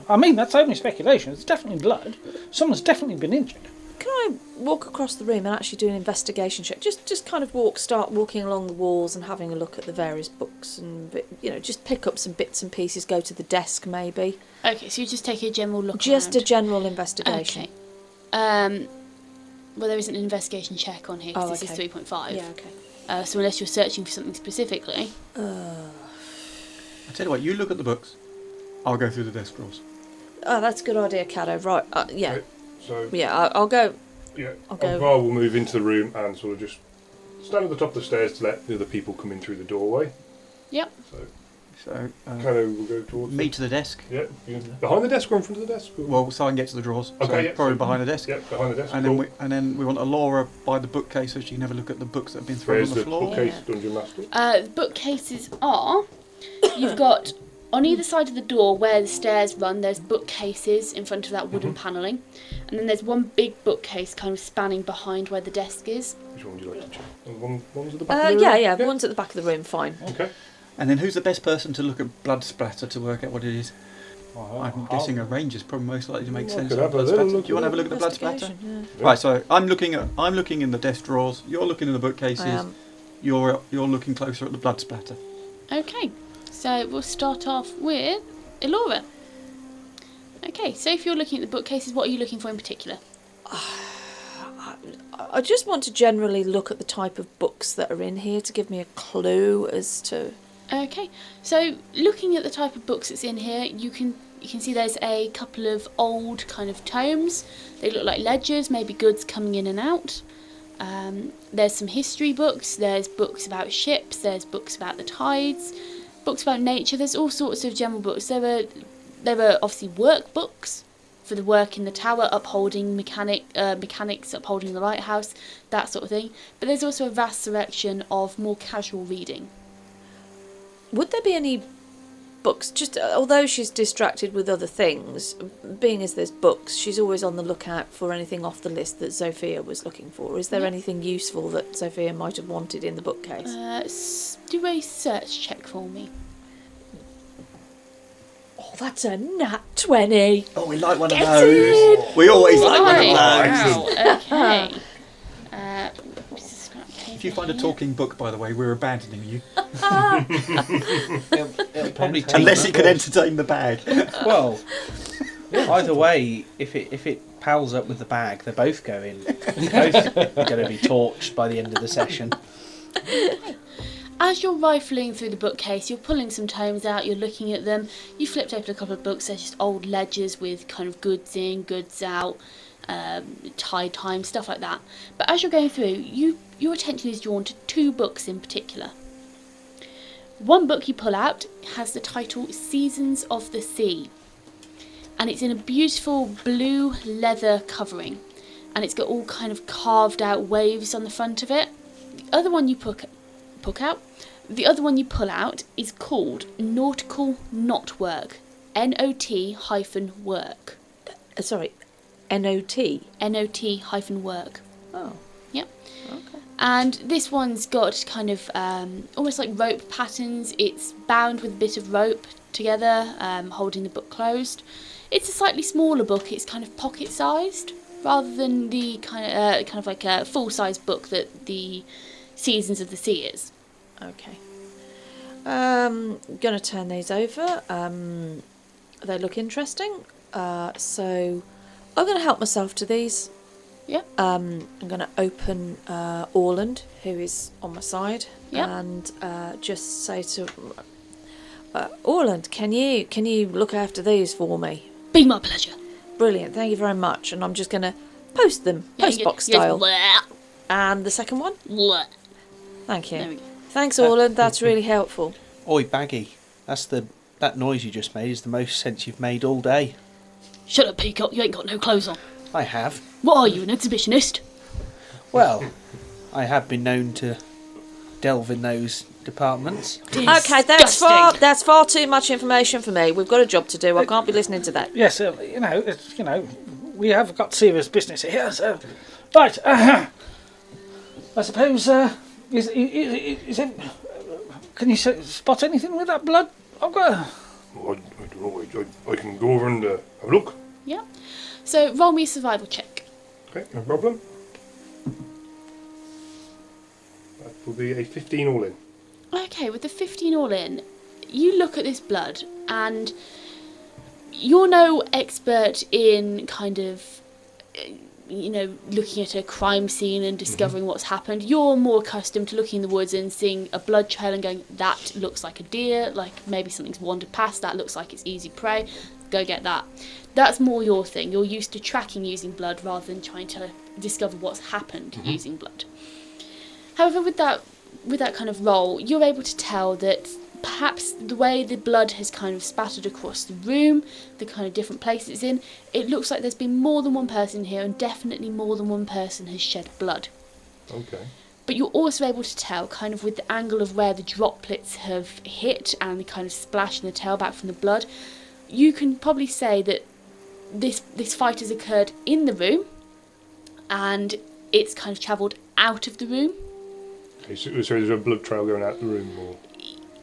I mean, that's only speculation. It's definitely blood. Someone's definitely been injured. Can I walk across the room and actually do an investigation check? Just kind of start walking along the walls and having a look at the various books and, just pick up some bits and pieces, go to the desk maybe. Okay, so you just take a general look Just around. a general investigation. Okay. Well, there isn't an investigation check on here because this is 3.5. Yeah, okay. So unless you're searching for something specifically. I'll tell you what, you look at the books. I'll go through the desk drawers. Oh, that's a good idea, Caddo. Right, yeah. Okay, so Yeah, I'll go. yeah, I'll go. Ogvar will move into the room and sort of just stand at the top of the stairs to let the other people come in through the doorway. Yep. So, Kind of will go towards me to the desk. Yeah, behind the desk or in front of the desk? Well, so I can get to the drawers. Okay, so yeah, probably so- behind the desk. Yep, behind the desk. And cool. then we want Elora by the bookcase so she can have a look at the books that have been thrown Where's on the the floor. bookcase, Yeah. Dungeon Master? The bookcases are. You've got on either side of the door where the stairs run. There's bookcases in front of that wooden panelling, and then there's one big bookcase kind of spanning behind where the desk is. Which one would you like to check? One's at the back of the room? Yeah, one's at the back of the room, fine. Okay. And then who's the best person to look at blood splatter to work out what it is? I'm guessing a ranger is probably most likely to make I sense. could of have a blood little splatter. look Do you want to at have a look at the blood splatter? Investigation, Yeah. Right, so I'm looking in the desk drawers. You're looking in the bookcases. I am. You're looking closer at the blood splatter. Okay, so we'll start off with Elora. Okay, so if you're looking at the bookcases, what are you looking for in particular? I just want to generally look at the type of books that are in here to give me a clue as to. Okay, so looking at the type of books that's in here, you can see there's a couple of old kind of tomes. They look like ledgers, maybe goods coming in and out. There's some history books, there's books about ships, there's books about the tides, books about nature, there's all sorts of general books. There were obviously workbooks for the work in the tower, upholding mechanics, upholding the lighthouse, that sort of thing. But there's also a vast selection of more casual reading. Would there be any books. Just although she's distracted with other things, being as there's books, she's always on the lookout for anything off the list that Sophia was looking for. Is there anything useful that Sophia might have wanted in the bookcase? Do a search check for me. Oh, that's a nat 20. Oh, we like one of those. We always like one of those. Wow, okay. If you find a talking book, by the way, we're abandoning you. It'll probably take Unless it can entertain the bag. Well, either way, if it pals up with the bag, they're both going. Both going to be torched by the end of the session. As you're rifling through the bookcase, you're pulling some tomes out, you're looking at them. You flipped open a couple of books, there's just old ledgers with kind of goods in, goods out, tide time, stuff like that. But as you're going through, your attention is drawn to 2 books in particular. One book you pull out has the title Seasons of the Sea, and it's in a beautiful blue leather covering, and it's got all kind of carved out waves on the front of it. The other one you pull out is called Nautical Knotwork, N-O-T-work. Sorry, N-O-T? N-O-T-work. Oh. Yep. Okay. And this one's got kind of almost like rope patterns. It's bound with a bit of rope together, holding the book closed. It's a slightly smaller book. It's kind of pocket-sized, rather than the kind of like a full-size book that the Seasons of the Sea is. Okay. Gonna turn these over. They look interesting. So I'm gonna help myself to these. Yeah. I'm gonna open Orland, who is on my side, Yeah. and just say to Orland, can you look after these for me? Be my pleasure. Brilliant, thank you very much. And I'm just gonna post them, Yeah, postbox style. And the second one? Thank you. There we go. Thanks, Orland. That's really helpful. Oi, Baggy. That noise you just made is the most sense you've made all day. Shut up, Peacock. You ain't got no clothes on. I have. What are you, an exhibitionist? Well, I have been known to delve in those departments. Okay, that's far too much information for me. We've got a job to do. I can't be listening to that. Yes, we have got serious business here. So, right. I suppose. Is it? Can you spot anything with that blood, Ogvar? Well, I don't know. I can go over and have a look. Yeah. So roll me a survival check. Okay, no problem. That will be a 15 all in. Okay, with the 15 all in, you look at this blood, and you're no expert in kind of, looking at a crime scene and discovering what's happened. You're more accustomed to looking in the woods and seeing a blood trail and going, that looks like a deer, like maybe something's wandered past, that looks like it's easy prey, go get that. That's more your thing. You're used to tracking using blood rather than trying to discover what's happened using blood. However, with that kind of role, you're able to tell that perhaps the way the blood has kind of spattered across the room, the kind of different places it's in, it looks like there's been more than one person here, and definitely more than one person has shed blood. Okay. But you're also able to tell, kind of with the angle of where the droplets have hit and the kind of splash and the tailback from the blood, you can probably say that this fight has occurred in the room, and it's kind of travelled out of the room. Okay, so there's a blood trail going out the room, or?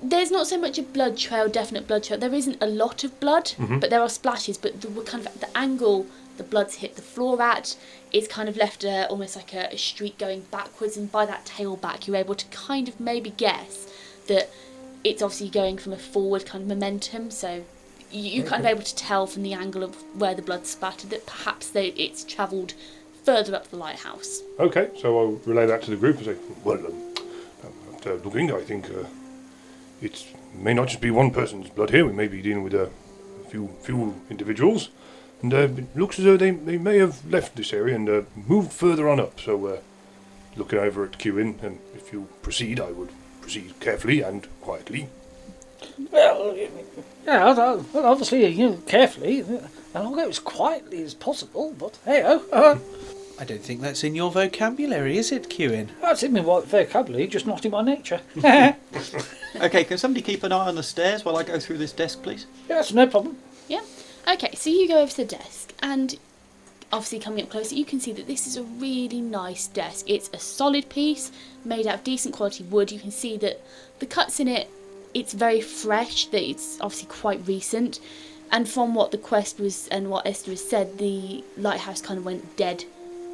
There's not so much a blood trail, definite blood trail. There isn't a lot of blood, but there are splashes. But the kind of the angle the blood's hit the floor at is kind of left almost like a streak going backwards. And by that tailback, you're able to kind of maybe guess that it's obviously going from a forward kind of momentum. So you're kind of able to tell from the angle of where the blood spattered that perhaps it's travelled further up the lighthouse. Okay, so I'll relay that to the group and say, well, after looking, I think it may not just be one person's blood here. We may be dealing with a few individuals, and it looks as though they may have left this area and moved further on up. So, looking over at Cuin, and if you proceed, I would proceed carefully and quietly. Well, yeah, well, obviously, carefully, and I'll go as quietly as possible. But hey, I I don't think that's in your vocabulary, is it, Cuin? That's in my vocabulary, just not in my nature. Okay, can somebody keep an eye on the stairs while I go through this desk, please? Yes, no problem. Yeah. Okay, so you go over to the desk, and obviously coming up closer, you can see that this is a really nice desk. It's a solid piece made out of decent quality wood. You can see that the cuts in it, it's very fresh, that it's obviously quite recent. And from what the quest was and what Esther has said, the lighthouse kind of went dead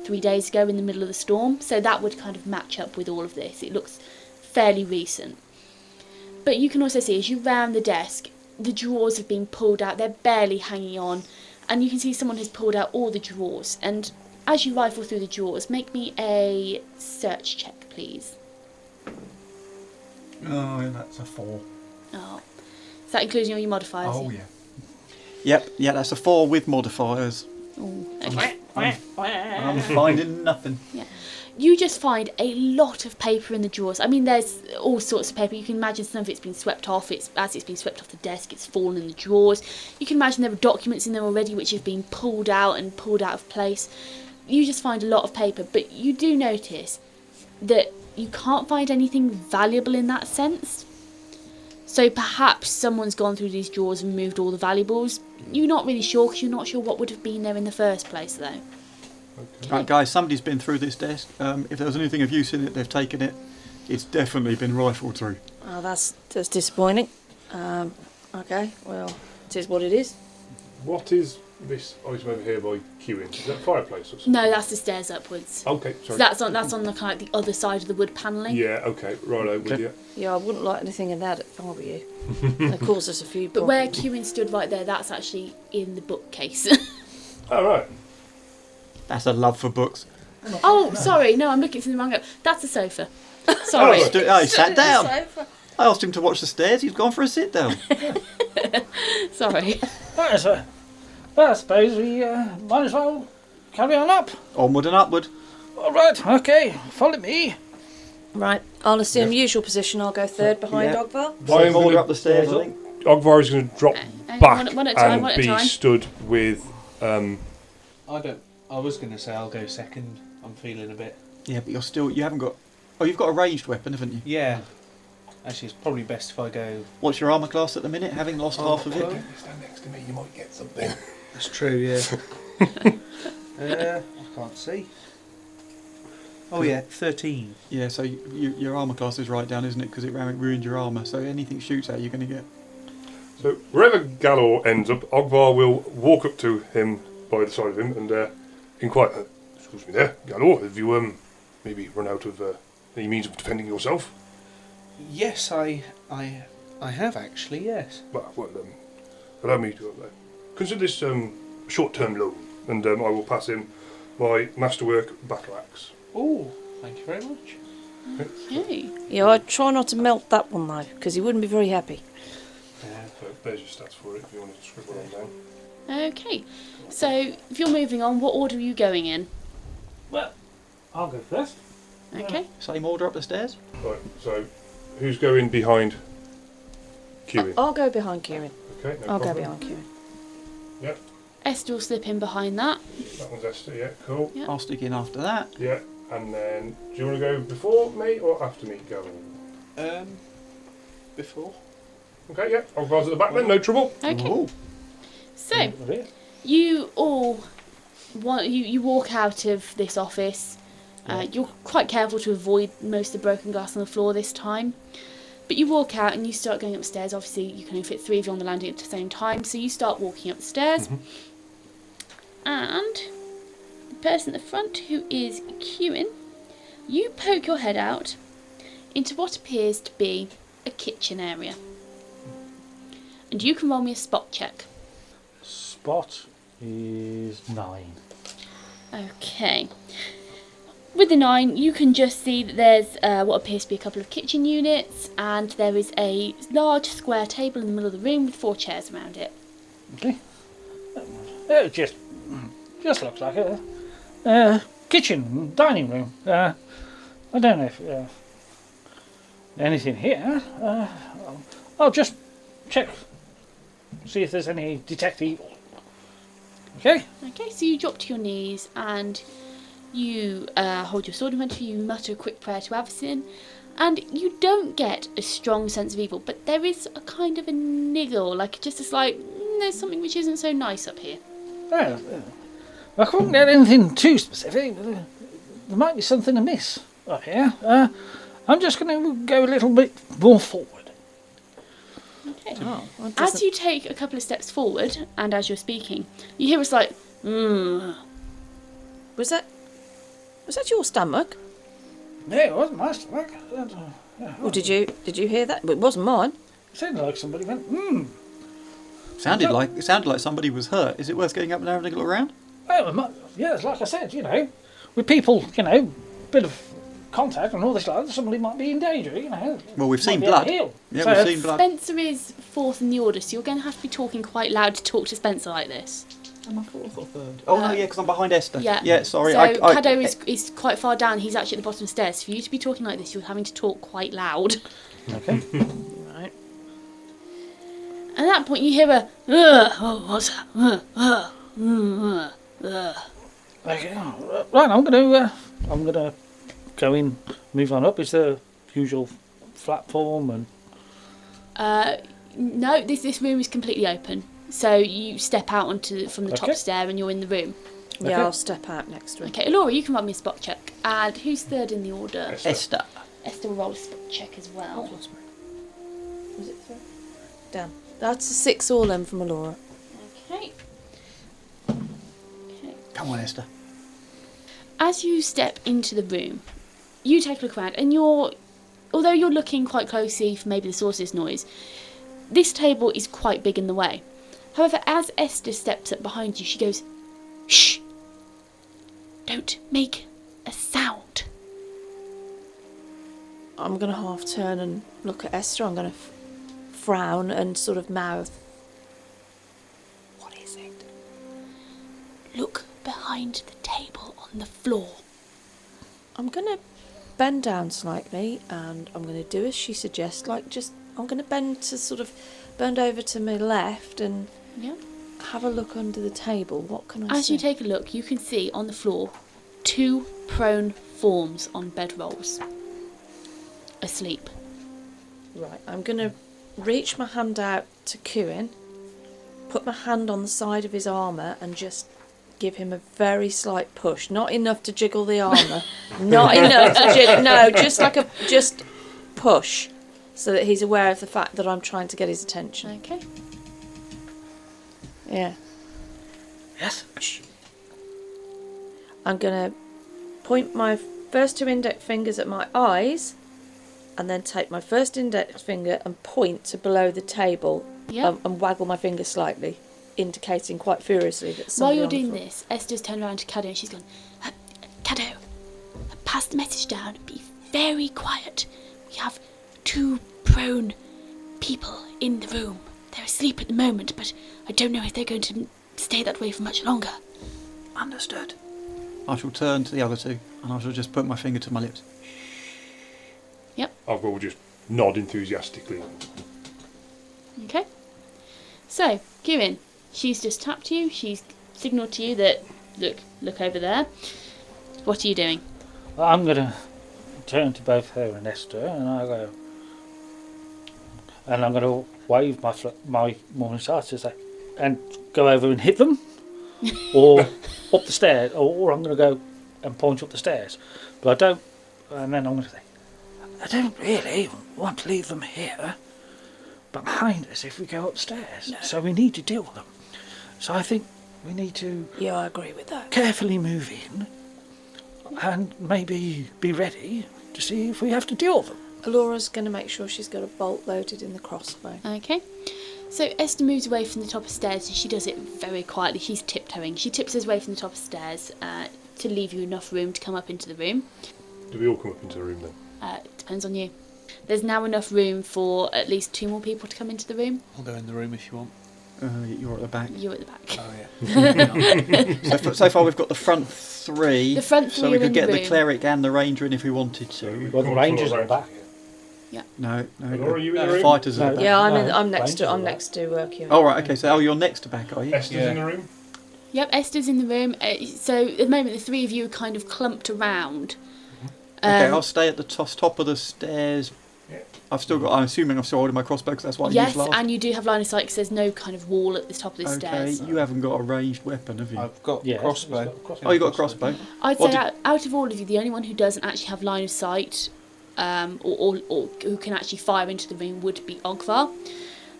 3 days ago in the middle of the storm. So that would kind of match up with all of this. It looks fairly recent. But you can also see as you round the desk, the drawers have been pulled out. They're barely hanging on. And you can see someone has pulled out all the drawers. And as you rifle through the drawers, make me a search check, please. Oh, that's a 4. Oh. Is that including all your modifiers? Oh, yeah. Yep, yeah, that's a 4 with modifiers. Oh, okay. I'm finding nothing. Yeah. You just find a lot of paper in the drawers. I mean, there's all sorts of paper. You can imagine some of it's been swept off. As it's been swept off the desk, it's fallen in the drawers. You can imagine there are documents in there already which have been pulled out of place. You just find a lot of paper, but you do notice that you can't find anything valuable in that sense. So perhaps someone's gone through these drawers and moved all the valuables. You're not really sure because you're not sure what would have been there in the first place, though. Okay. Right, guys, somebody's been through this desk. If there was anything of use in it, they've taken it. It's definitely been rifled through. Oh, that's disappointing. Okay, well, it is what it is. What is this item over here by Cuin? Is that a fireplace or something? No, that's the stairs upwards. Okay, So sorry. that's on the kind of the other side of the wood panelling. Yeah, okay, right with you. Yeah, I wouldn't like anything in that if I were you. It caused us a few But problems. where Cuin stood right there, that's actually in the bookcase. All right. That's a love for books. Oh, sorry, no, I'm looking from the wrong. That's a sofa. Sorry. Oh, he sat down. I asked him to watch the stairs. He's gone for a sit down. Sorry. Well, I suppose we might as well carry on up. Onward and upward. All right, okay, follow me. Right, I'll assume usual position. I'll go third behind Yeah. Ogvar. So I'm order gonna- up the stairs, I think. Ogvar is going to drop back one at a time, and one at a be time. stood with. I was going to say I'll go second. I'm feeling a bit. Yeah, but you haven't got... Oh, you've got a ranged weapon, haven't you? Yeah. Actually, it's probably best if I go. What's your armour class at the minute, having lost half of it? well. Stand next to me, you might get something. That's true, yeah. I can't see. Oh yeah, 13. Yeah, so your armour class is right down, isn't it? Because it ruined your armour. So anything shoots at you're going to get... So wherever Galor ends up, Ogvar will walk up to him by the side of him and inquire, excuse me there, Galor, have you maybe run out of any means of defending yourself? Yes, I have actually. Yes. Well, allow me to consider this short-term loan, and I will pass him my masterwork battle axe. Oh, thank you very much. Okay. Yeah, I'd try not to melt that one though, because he wouldn't be very happy. So there's your stats for it if you want to scribble them down. Okay. So if you're moving on, what order are you going in? Well, I'll go first. Okay. Same order up the stairs? Right, so who's going behind Cuin? I'll go behind Cuin. Okay, no I'll go problem. behind Cuin. Yep, Esther will slip in behind that. that one's Esther, yeah, cool. Yeah. I'll stick in after that. Yeah, and then do you want to go before me or after me, Gavin? Before. Okay, yeah, Ogvar's at the back then, no trouble. Okay. Ooh. So you all you walk out of this office. You're quite careful to avoid most of the broken glass on the floor this time. But you walk out and you start going upstairs. Obviously, you can only fit 3 of you on the landing at the same time. So you start walking up the stairs. And the person at the front, who is Cuin, you poke your head out into what appears to be a kitchen area. And you can roll me a spot check. Spot is 9. Okay. With the 9, you can just see that there's what appears to be a couple of kitchen units, and there is a large square table in the middle of the room with 4 chairs around it. Okay. It just looks like a kitchen, dining room. I don't know if anything here. I'll just check, see if there's any detect evil. Okay. Okay, so you drop to your knees and You hold your sword in front of you, you mutter a quick prayer to Avacyn, and you don't get a strong sense of evil, but there is a kind of a niggle, like just a slight, there's something which isn't so nice up here. Well, I couldn't get anything too specific, but there might be something amiss up here. I'm just going to go a little bit more forward. Okay. Oh, well, As you take a couple of steps forward, and as you're speaking, you hear a slight, Was that your stomach? Yeah, it wasn't my stomach. Or did you hear that? It wasn't mine. It sounded like somebody went, It sounded like somebody was hurt. Is it worth getting up there and having a look around? Well, yes, like I said, with people, bit of contact and all this like that, somebody might be in danger, Well, we've seen Might be able blood. to heal. Yeah, So, we've seen blood. Spencer is fourth in the order, so you're going to have to be talking quite loud to talk to Spencer like this. Am I fourth or third? Oh no, yeah, because I'm behind Esther. Yeah. Yeah, sorry. So I Caddo is quite far down, he's actually at the bottom of the stairs. For you to be talking like this, you're having to talk quite loud. Okay. Right. And at that point you hear a, what's that? Okay. Right, I'm gonna go in, move on up. Is the usual platform and No, this room is completely open. So you step out from the top Okay. stair and you're in the room. Yeah, Okay. I'll step out next to him. Okay, Elora, you can run me a spot check. And who's third in the order? Esther. Esther will roll a spot check as well. Was it 3? Damn. That's a 6 all in from Elora. Okay. Come on, Esther. As you step into the room, you take a look around, and although you're looking quite closely for maybe the sorcerer's noise, this table is quite big in the way. However, as Esther steps up behind you, she goes, "Shh! Don't make a sound." I'm going to half turn and look at Esther. I'm going to frown and sort of mouth. What is it? Look behind the table on the floor. I'm going to bend down slightly and I'm going to do as she suggests. I'm going to bend over to my left and Yeah. have a look under the table. What can I As see? you take a look, you can see on the floor 2 prone forms on bedrolls, asleep. Right, I'm going to reach my hand out to Cuin, put my hand on the side of his armour and just give him a very slight push. Not enough to jiggle the armour. Not enough to jiggle. No, just push. So that he's aware of the fact that I'm trying to get his attention. Okay. Yeah. yes. I'm going to point my first 2 index fingers at my eyes and then take my first index finger and point to below the table Yeah. and waggle my finger slightly, indicating quite furiously that While somebody you're on the doing floor. this, Esther's turned around to Caddo and she's gone, "Caddo, pass the message down. Be very quiet. We have 2 prone people in the room. They're asleep at the moment, but I don't know if they're going to stay that way for much longer." Understood. I shall turn to the other 2 and I shall just put my finger to my lips. Ogvar will just nod enthusiastically. Okay. So, Cuin, she's just tapped you. She's signalled to you that, look over there. What are you doing? I'm gonna turn to both her and Esther, and I'm gonna wave my mountainsides to say, and go over and hit them, or up the stairs, or I'm gonna go and point up the stairs. But I don't. And then I'm gonna say, I don't really want to leave them here behind us if we go upstairs. No. So we need to deal with them. So I think we need to Yeah, I agree with that. carefully move in and maybe be ready to see if we have to deal with them. Elora's going to make sure she's got a bolt loaded in the crossbow. Okay. So Esther moves away from the top of the stairs and she does it very quietly. She's tiptoeing. She tiptoes away from the top of the stairs to leave you enough room to come up into the room. Do we all come up into the room then? It depends on you. There's now enough room for at least 2 more people to come into the room. I'll go in the room if you want. You're at the back. You're at the back. Oh, yeah. So far we've got the front 3. The front so 3 we are could in get the the room. cleric and the ranger in if we wanted to. Well, the rangers are back. No. Elora, are you in the The room? fighters are No. back. Yeah, No, I'm next to Rangers I'm are next to Cuin. Oh right, okay. So you're next to back, are you? Esther's Yeah. in the room? Yep, Esther's in the room. So at the moment, the three of you are kind of clumped around. Okay, I'll stay at the top of the stairs. I've still got. I'm assuming I'm still holding my crossbow because that's what I yes, used last. and you do have line of sight because there's no kind of wall at the top of the stairs. You haven't got a ranged weapon, have you? I've got crossbow. Oh, you got a crossbow. I'd say out of all of you, the only one who doesn't actually have line of sight, or who can actually fire into the room would be Ogvar.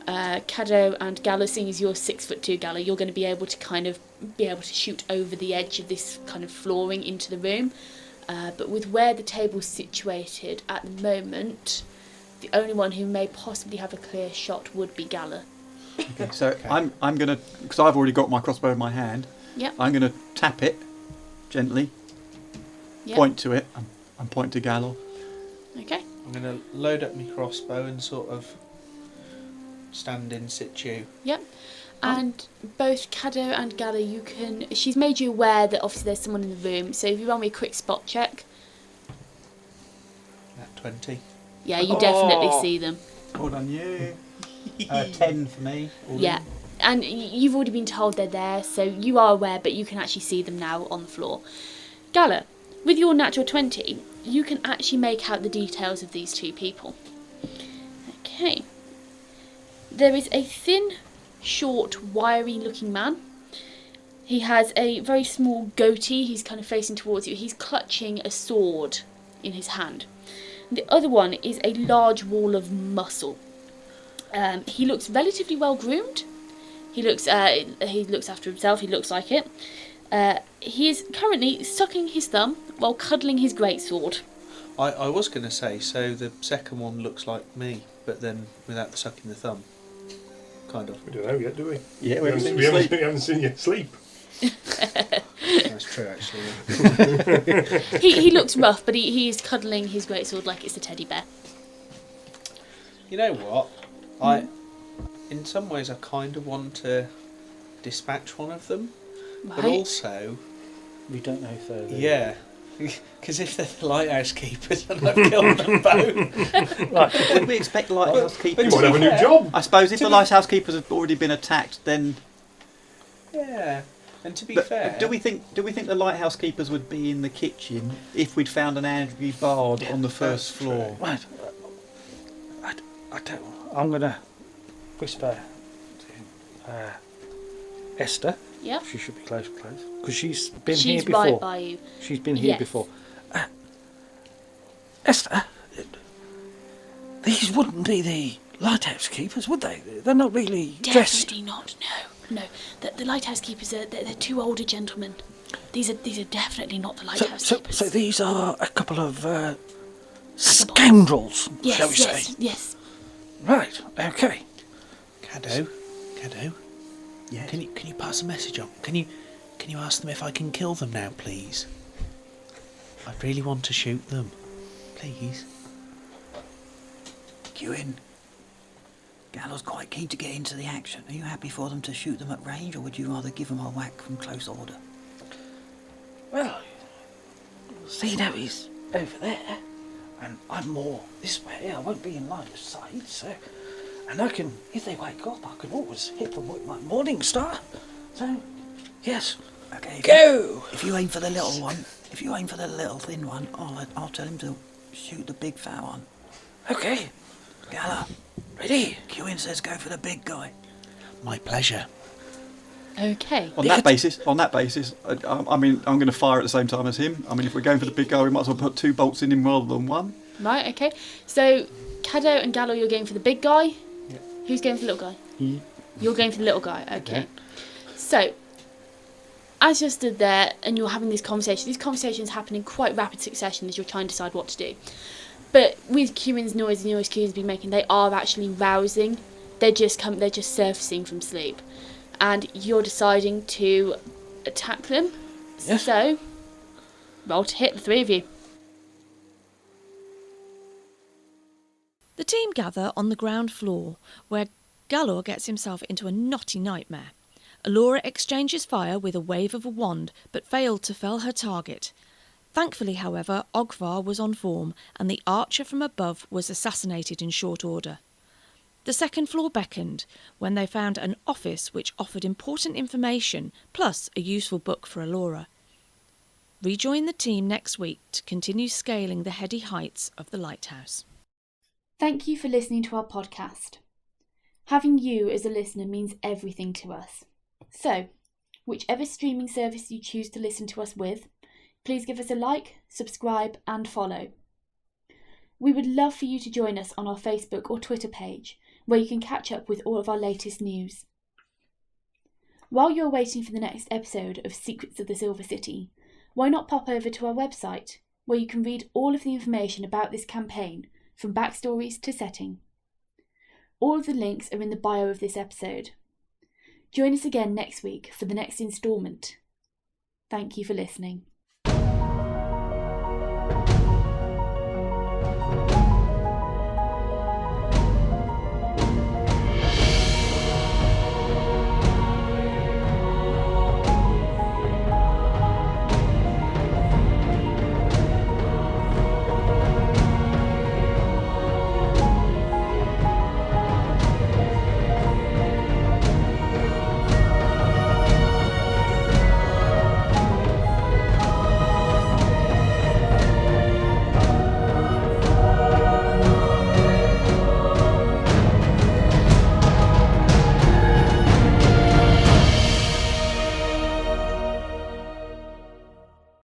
Caddo and Galor, seeing as you're 6'2", Galor, you're going to be able to shoot over the edge of this kind of flooring into the room. But with where the table's situated at the moment, the only one who may possibly have a clear shot would be Galor. Okay, so I'm gonna, because I've already got my crossbow in my hand. Yep. I'm gonna tap it gently. Yep. Point to it. I'm pointing to Galor. Okay. I'm going to load up my crossbow and sort of stand in situ. Yep. And both Caddo and Galor, she's made you aware that obviously there's someone in the room, so if you roll me a quick spot check. At 20. Yeah, you definitely see them. Well done, you. 10 for me. Yeah. And you've already been told they're there, so you are aware, but you can actually see them now on the floor. Galor, with your natural 20, you can actually make out the details of these two people. Okay. There is a thin, short, wiry-looking man. He has a very small goatee. He's kind of facing towards you. He's clutching a sword in his hand. The other one is a large wall of muscle. He looks relatively well groomed. He looks after himself. He looks like it. He is currently sucking his thumb while cuddling his greatsword. I was going to say, so the second one looks like me, but then without the sucking the thumb. Kind of. We don't know yet, do we? Yeah, we haven't seen you sleep. That's true, actually. He looks rough, but he is cuddling his greatsword like it's a teddy bear. You know what? In some ways, I kind of want to dispatch one of them, but also We don't know if they're the... yeah, because if they're the lighthouse keepers and I've killed them both, Right. We expect lighthouse keepers. You might have a new job. I suppose if the lighthouse keepers have already been attacked, then. yeah. And to be But fair, do we think the lighthouse keepers would be in the kitchen if we'd found an angry bard on the first floor? Right. I don't... I'm going to whisper to Esther. Yeah. She should be close. Because she's been She's here before. right by you. She's been here Yes. before. Esther, these wouldn't be the lighthouse keepers, would they? They're not really dressed. Definitely not. No. The lighthouse keepers they're two older gentlemen. These are definitely not the lighthouse keepers. So these are a couple of scoundrels, shall we say? Yes. Right. Okay. Caddo, Yeah. can you pass a message on? Can you ask them if I can kill them now, please? I really want to shoot them, please. Cuin, Galor's quite keen to get into the action. Are you happy for them to shoot them at range, or would you rather give them a whack from close order? Well, see now he's over there, and I'm more this way. I won't be in line of sight, so... And I can, if they wake up, I can always hit them with my morning star. So, yes. Okay. Go! If you aim for the little one, if you aim for the little thin one, I'll tell him to shoot the big fat one. Okay. Galor, Ready? Cuin says go for the big guy. My pleasure. Okay. On that basis, I mean, I'm going to fire at the same time as him. I mean, if we're going for the big guy, we might as well put 2 bolts in him rather than 1. Right. Okay. So, Caddo and Galor, you're going for the big guy. Yeah. Who's going for the little guy? Yeah. You're going for the little guy. Okay. So, as you're stood there and you're having these conversations happen in quite rapid succession as you're trying to decide what to do. But with Cuin's noise, the noise Cuin's been making, they are actually rousing. They're just surfacing from sleep, and you're deciding to attack them. Yes. So, roll to hit, the 3 of you. The team gather on the ground floor, where Galor gets himself into a knotty nightmare. Elora exchanges fire with a wave of a wand, but failed to fell her target. Thankfully, however, Ogvar was on form, and the archer from above was assassinated in short order. The second floor beckoned when they found an office which offered important information plus a useful book for Elora. Rejoin the team next week to continue scaling the heady heights of the lighthouse. Thank you for listening to our podcast. Having you as a listener means everything to us. So, whichever streaming service you choose to listen to us with, please give us a like, subscribe and follow. We would love for you to join us on our Facebook or Twitter page, where you can catch up with all of our latest news. While you're waiting for the next episode of Secrets of the Silver City, why not pop over to our website, where you can read all of the information about this campaign, from backstories to setting. All of the links are in the bio of this episode. Join us again next week for the next instalment. Thank you for listening.